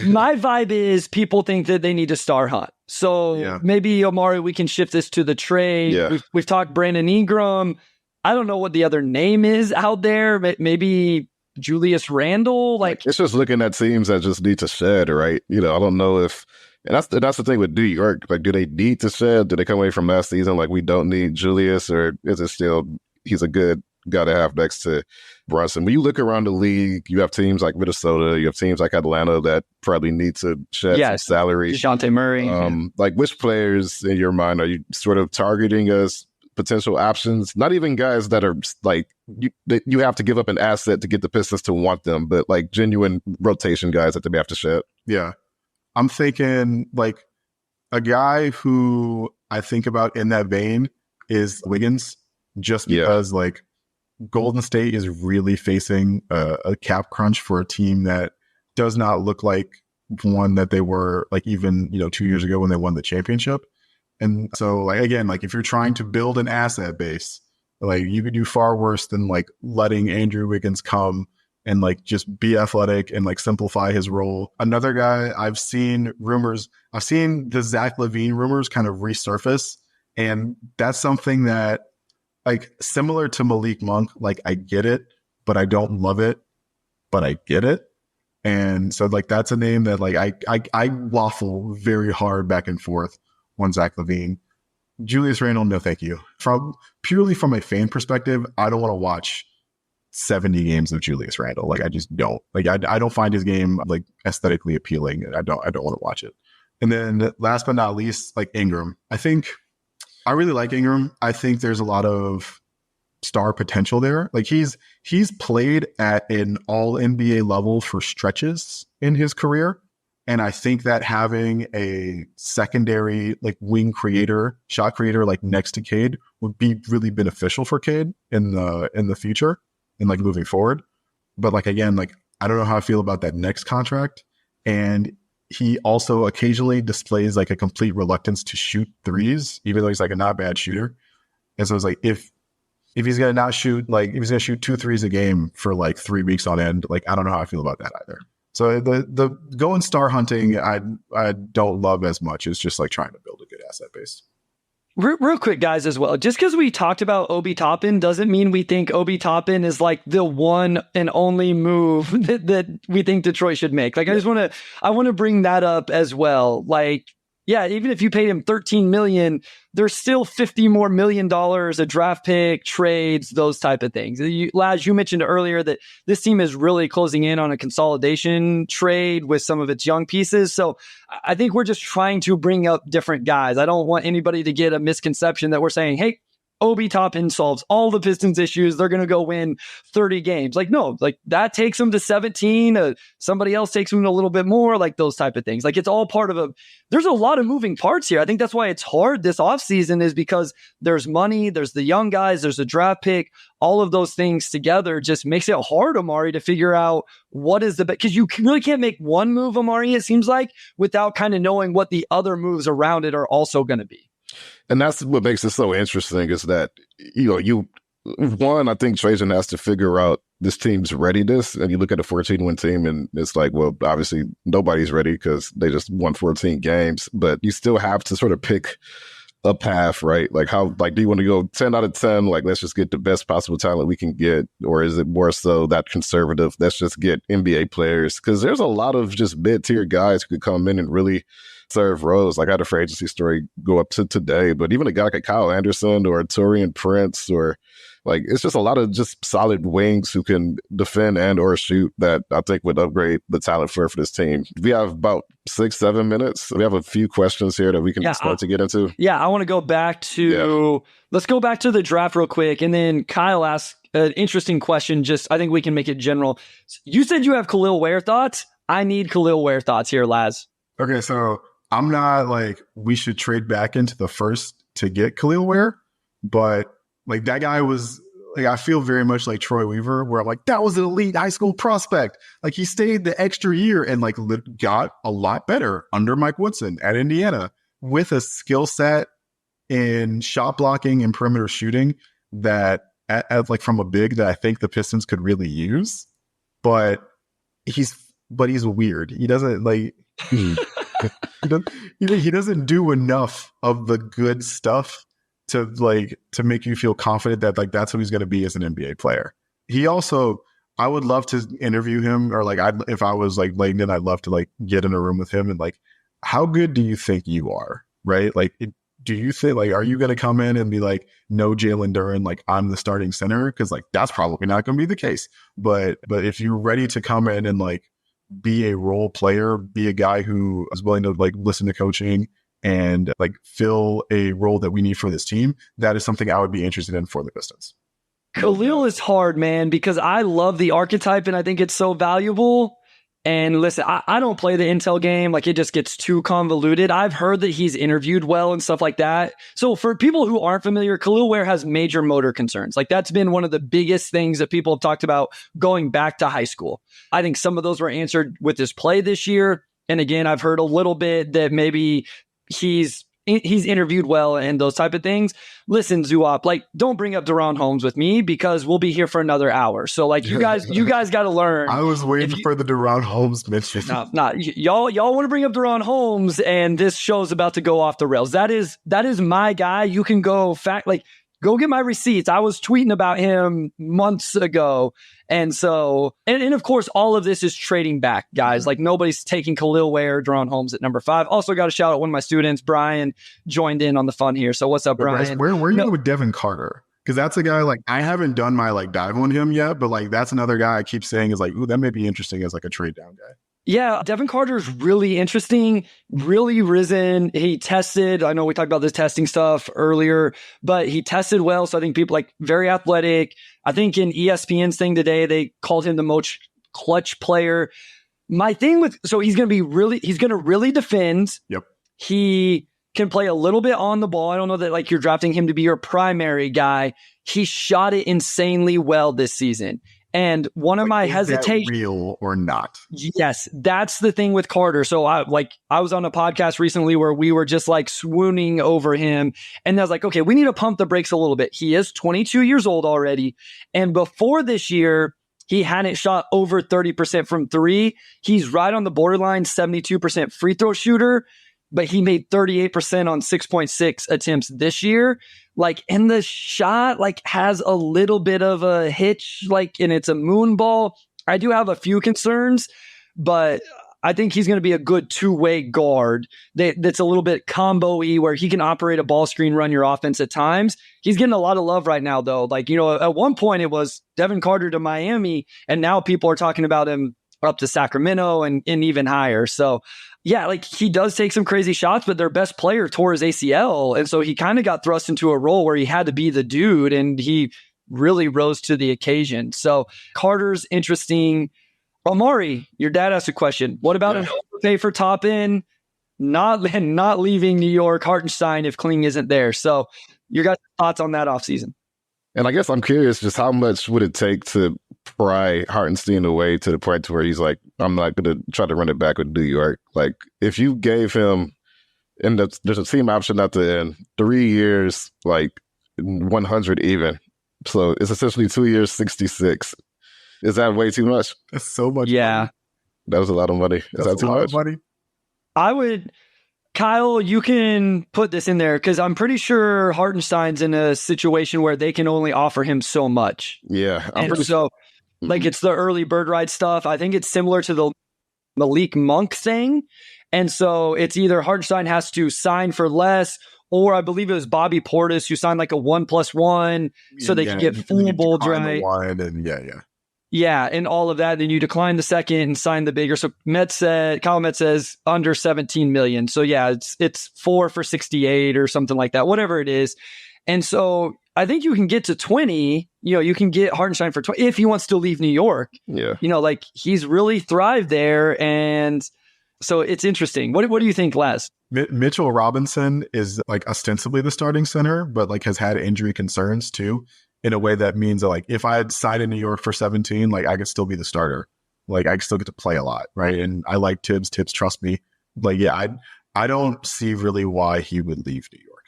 My vibe is people think that they need to star hunt. So maybe, Omari, we can shift this to the trade. Yeah. We've talked Brandon Ingram. I don't know what the other name is out there. Maybe Julius Randle. Like, it's just looking at teams that just need to shed, right? I don't know if... And that's the thing with New York. Like, do they need to shed? Do they come away from last season like we don't need Julius, or is it still... He's a good guy to have next to Brunson. When you look around the league, you have teams like Minnesota, you have teams like Atlanta that probably need to shed some salary. DeJounte Murray. Like, which players in your mind are you sort of targeting as potential options? Not even guys that are like, you have to give up an asset to get the Pistons to want them, but like genuine rotation guys that they may have to shed. Yeah. I'm thinking like a guy who I think about in that vein is Wiggins. Just because like Golden State is really facing a cap crunch for a team that does not look like one that they were like even 2 years ago when they won the championship. And so like again, like if you're trying to build an asset base, like you could do far worse than like letting Andrew Wiggins come and like just be athletic and like simplify his role. Another guy I've seen the Zach LaVine rumors kind of resurface, and that's something that like similar to Malik Monk, like I get it, but I don't love it, but I get it. And so like that's a name that like I waffle very hard back and forth on Zach LaVine. Julius Randle, no thank you. Purely from a fan perspective, I don't want to watch 70 games of Julius Randle. Like, I just don't. Like, I don't find his game like aesthetically appealing. I don't want to watch it. And then last but not least, like Ingram. I really like Ingram. I think there's a lot of star potential there. Like he's played at an all NBA level for stretches in his career. And I think that having a secondary like wing creator, shot creator like next to Cade would be really beneficial for Cade in the future and like moving forward. But like again, like I don't know how I feel about that next contract. And he also occasionally displays like a complete reluctance to shoot threes, even though he's like a not bad shooter. And so it's like if he's gonna not shoot, like if he's gonna shoot 2 threes a game for like 3 weeks on end, like I don't know how I feel about that either. So the going star hunting, I don't love as much as just like trying to build a good asset base. Real quick, guys, as well. Just because we talked about Obi Toppin doesn't mean we think Obi Toppin is like the one and only move that we think Detroit should make. Like, I want to bring that up as well. Like, yeah, even if you paid him $13 million, there's still $50 more million, a draft pick, trades, those type of things. Laz, you mentioned earlier that this team is really closing in on a consolidation trade with some of its young pieces. So I think we're just trying to bring up different guys. I don't want anybody to get a misconception that we're saying, hey, Obi Toppin solves all the Pistons issues. They're going to go win 30 games. Like, no, like that takes them to 17. Somebody else takes them a little bit more, like those type of things. Like it's all part of there's a lot of moving parts here. I think that's why it's hard this offseason is because there's money, there's the young guys, there's a draft pick. All of those things together just makes it hard, Omari, to figure out what is the best. Because you really can't make one move, Omari, it seems like, without kind of knowing what the other moves around it are also going to be. And that's what makes it so interesting is that, I think Trajan has to figure out this team's readiness. And you look at a 14-win team and it's like, well, obviously nobody's ready because they just won 14 games. But you still have to sort of pick a path, right? Like do you want to go 10 out of 10? Like, let's just get the best possible talent we can get. Or is it more so that conservative, let's just get NBA players? Because there's a lot of just mid-tier guys who could come in and really serve roles. Like I had a free agency story go up to today, but even a guy like Kyle Anderson or Taurean Prince, or like it's just a lot of just solid wings who can defend and or shoot that I think would upgrade the talent for this team. We have about 6-7 minutes. We have a few questions here that we can start to get into. Yeah, I want to go back to let's go back to the draft real quick, and then Kyle asked an interesting question. Just I think we can make it general. You said you have Khalil Ware thoughts. I need Khalil Ware thoughts here, Laz. Okay, so I'm not like we should trade back into the first to get Khalil Ware, but like that guy was like, I feel very much like Troy Weaver, where I'm like, that was an elite high school prospect. Like he stayed the extra year and like got a lot better under Mike Woodson at Indiana with a skill set in shot blocking and perimeter shooting that at like from a big that I think the Pistons could really use. But he's weird. He doesn't like he doesn't do enough of the good stuff to make you feel confident that like that's who he's going to be as an NBA player. He also, I would love to interview him, or like if I was like Langdon, I'd love to like get in a room with him and like, how good do you think you are? Right? Like, do you think like, are you going to come in and be like, no, Jalen Duren, like I'm the starting center? Because like that's probably not going to be the case. But if you're ready to come in and like be a role player, be a guy who is willing to like listen to coaching and like fill a role that we need for this team, that is something I would be interested in for the Pistons. Khalil is hard, man, because I love the archetype and I think it's so valuable. And listen, I don't play the intel game. Like it just gets too convoluted. I've heard that he's interviewed well and stuff like that. So for people who aren't familiar, Khalil Ware has major motor concerns. Like that's been one of the biggest things that people have talked about going back to high school. I think some of those were answered with his play this year. And again, I've heard a little bit that maybe he's interviewed well and those type of things. Listen, Zuop, like don't bring up Deron Holmes with me because we'll be here for another hour. So like you guys got to learn. I was waiting for the Deron Holmes mention. No, y'all want to bring up Deron Holmes and this show's about to go off the rails. That is my guy. You can go go get my receipts. I was tweeting about him months ago. And so, and of course, all of this is trading back, guys. Like nobody's taking Khalil Ware, Deron Holmes at number 5. Also got to shout out one of my students, Brian, joined in on the fun here. So what's up, Brian? Where are you with Devin Carter? Because that's a guy like I haven't done my like dive on him yet, but like that's another guy I keep saying is like, ooh, that may be interesting as like a trade down guy. Yeah, Devin Carter's really interesting, really risen. He tested, I know we talked about this testing stuff earlier, but he tested well. So I think people like very athletic. I think in ESPN's thing today, they called him the most clutch player. My thing with, so he's going to really defend. Yep. He can play a little bit on the ball. I don't know that like you're drafting him to be your primary guy. He shot it insanely well this season. And one of my hesitations, real or not? Yes, that's the thing with Carter. So I was on a podcast recently where we were just like swooning over him, and I was like, okay, we need to pump the brakes a little bit. He is 22 years old already, and before this year, he hadn't shot over 30% from three. He's right on the borderline, 72% free throw shooter, but he made 38% on 6.6 attempts this year. Like, and the shot like has a little bit of a hitch, like, and it's a moon ball. I do have a few concerns, but I think he's going to be a good two-way guard that's a little bit combo-y where he can operate a ball screen, run your offense at times. He's getting a lot of love right now, though. Like, you know, at one point it was Devin Carter to Miami, and now people are talking about him up to Sacramento and even higher. So, yeah, like he does take some crazy shots, but their best player tore his ACL. And so he kind of got thrust into a role where he had to be the dude, and he really rose to the occasion. So Carter's interesting. Omari, your dad asked a question. What about an overpay for Toppin? Not leaving New York, Hartenstein if Kling isn't there. So your guys' thoughts on that offseason? And I guess I'm curious, just how much would it take to pry Hartenstein away to the point to where he's like, I'm not going to try to run it back with New York. Like, if you gave him, and there's a team option at the end, 3 years, like 100 even. So it's essentially 2 years, 66. Is that way too much? That's so much. Yeah. Money. That was a lot of money. Is that too much? Money? I would, Kyle, you can put this in there because I'm pretty sure Hartenstein's in a situation where they can only offer him so much. Yeah. Like it's the early bird ride stuff. I think it's similar to the Malik Monk thing. And so it's either Hartenstein has to sign for less, or I believe it was Bobby Portis who signed like a 1+1 so they could get full bull dry. Yeah, and all of that. Then you decline the second and sign the bigger. So Kyle Metz says under 17 million. So yeah, it's 4 for 68 or something like that, whatever it is. And so I think you can get to 20. You know, you can get Hartenstein for 20 if he wants to leave New York. Yeah, you know, like he's really thrived there, and so it's interesting. What do you think, Laz? Mitchell Robinson is like ostensibly the starting center, but like has had injury concerns too. In a way that means that, like, if I had signed in New York for 17, like, I could still be the starter. Like, I could still get to play a lot, right? And I like Tibbs. Tibbs trust me. Like, yeah, I don't see really why he would leave New York.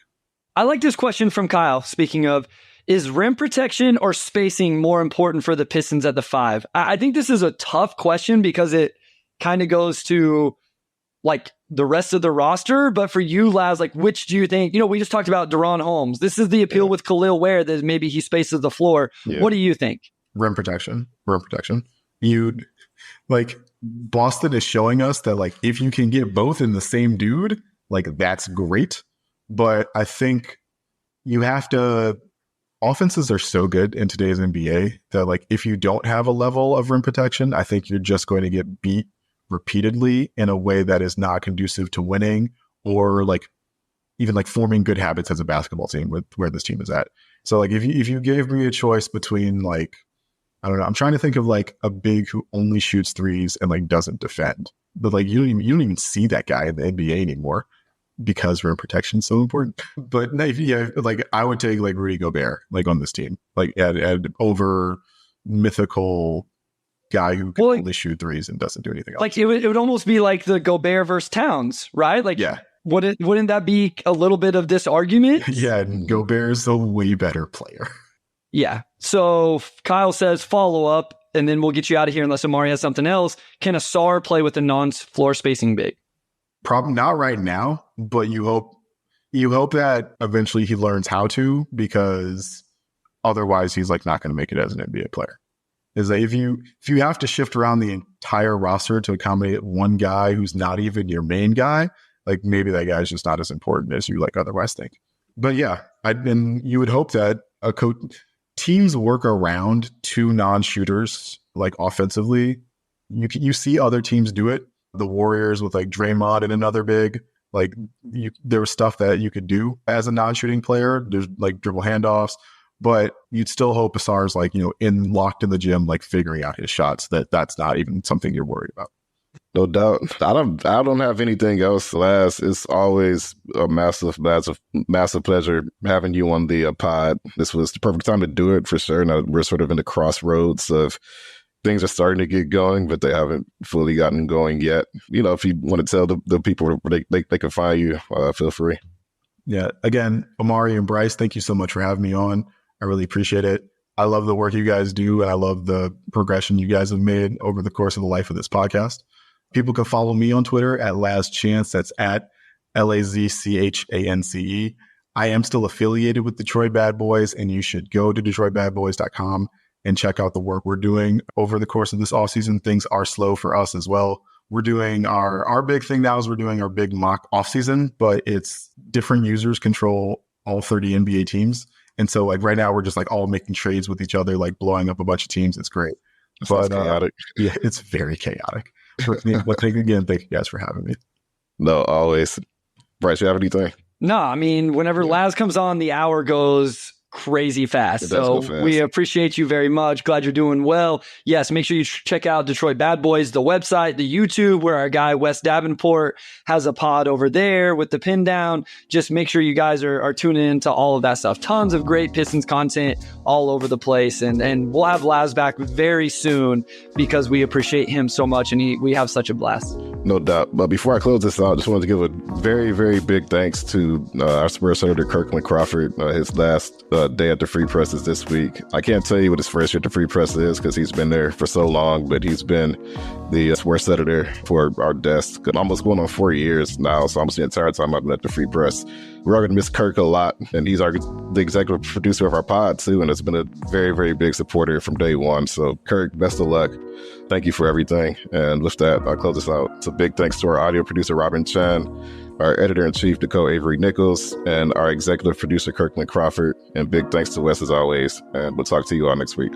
I like this question from Kyle. Speaking of, is rim protection or spacing more important for the Pistons at the 5? I think this is a tough question because it kind of goes to, like, the rest of the roster. But for you, Laz, like, which do you think? You know, we just talked about Deron Holmes. This is the appeal with Khalil Ware that maybe he spaces the floor. Yeah. What do you think? Rim protection. You'd like, Boston is showing us that, like, if you can get both in the same dude, like, that's great. But I think you have to, offenses are so good in today's NBA that, like, if you don't have a level of rim protection, I think you're just going to get beat repeatedly in a way that is not conducive to winning or like even like forming good habits as a basketball team with where this team is at. So like if you gave me a choice between, like, I don't know, I'm trying to think of like a big who only shoots threes and like doesn't defend, but like you don't even see that guy in the NBA anymore because rim protection is so important. But yeah, like I would take like Rudy Gobert like on this team, like at over mythical guy who can only shoot threes and doesn't do anything else. Like it would almost be like the Gobert versus Towns, right? Like, yeah. Wouldn't that be a little bit of this argument? Yeah, Gobert is a way better player. Yeah. So Kyle says follow up, and then we'll get you out of here unless Omari has something else. Can Asar play with a non-floor spacing big? Probably not right now, but you hope that eventually he learns how to, because otherwise he's like not going to make it as an NBA player. Is that if you have to shift around the entire roster to accommodate one guy who's not even your main guy, like maybe that guy's just not as important as you like otherwise think. But yeah, and you would hope that teams work around two non-shooters, like offensively. You see other teams do it. The Warriors with like Draymond and another big, like there was stuff that you could do as a non-shooting player. There's like dribble handoffs, but you'd still hope Asar's like, locked in the gym, like figuring out his shots. That's not even something you're worried about. No doubt. I don't have anything else, Laz. It's always a massive pleasure having you on the pod. This was the perfect time to do it for sure. Now we're sort of in the crossroads of things are starting to get going, but they haven't fully gotten going yet. If you want to tell the people where they can find you, feel free. Yeah. Again, Omari and Bryce, thank you so much for having me on. I really appreciate it. I love the work you guys do, and I love the progression you guys have made over the course of the life of this podcast. People can follow me on Twitter at Laz Chance. That's at LazChance. I am still affiliated with Detroit Bad Boys, and you should go to DetroitBadBoys.com and check out the work we're doing over the course of this offseason. Things are slow for us as well. We're doing our big thing now is we're doing our big mock offseason, but it's different users control all 30 NBA teams. And so like right now we're just like all making trades with each other, like blowing up a bunch of teams. It's great. But chaotic. Yeah, it's very chaotic. But thank you guys for having me. No, always. Bryce, you have anything? No, I mean, whenever Laz comes on, the hour goes crazy fast. So we appreciate you very much. Glad you're doing well. Yes, make sure you check out Detroit Bad Boys, the website, the YouTube, where our guy Wes Davenport has a pod over there with the pin down. Just make sure you guys are tuning into all of that stuff. Tons of great Pistons content all over the place. And we'll have Laz back very soon because we appreciate him so much and we have such a blast. No doubt. But before I close this out, I just wanted to give a very, very big thanks to our Spurs Senator Kirkland Crawford. His last day at the Free Press is this week. I can't tell you what his first year at the Free Press is because he's been there for so long, but he's been the sports editor for our desk almost going on 4 years now. So almost the entire time I've been at the Free Press. We're all going to miss Kirk a lot, and he's the executive producer of our pod too, and has been a very, very big supporter from day one. So Kirk, best of luck. Thank you for everything. And with that, I'll close this out. So big thanks to our audio producer, Robin Chan, our editor-in-chief, Nicole Avery Nichols, and our executive producer, Kirkland Crawford. And big thanks to Wes as always. And we'll talk to you all next week.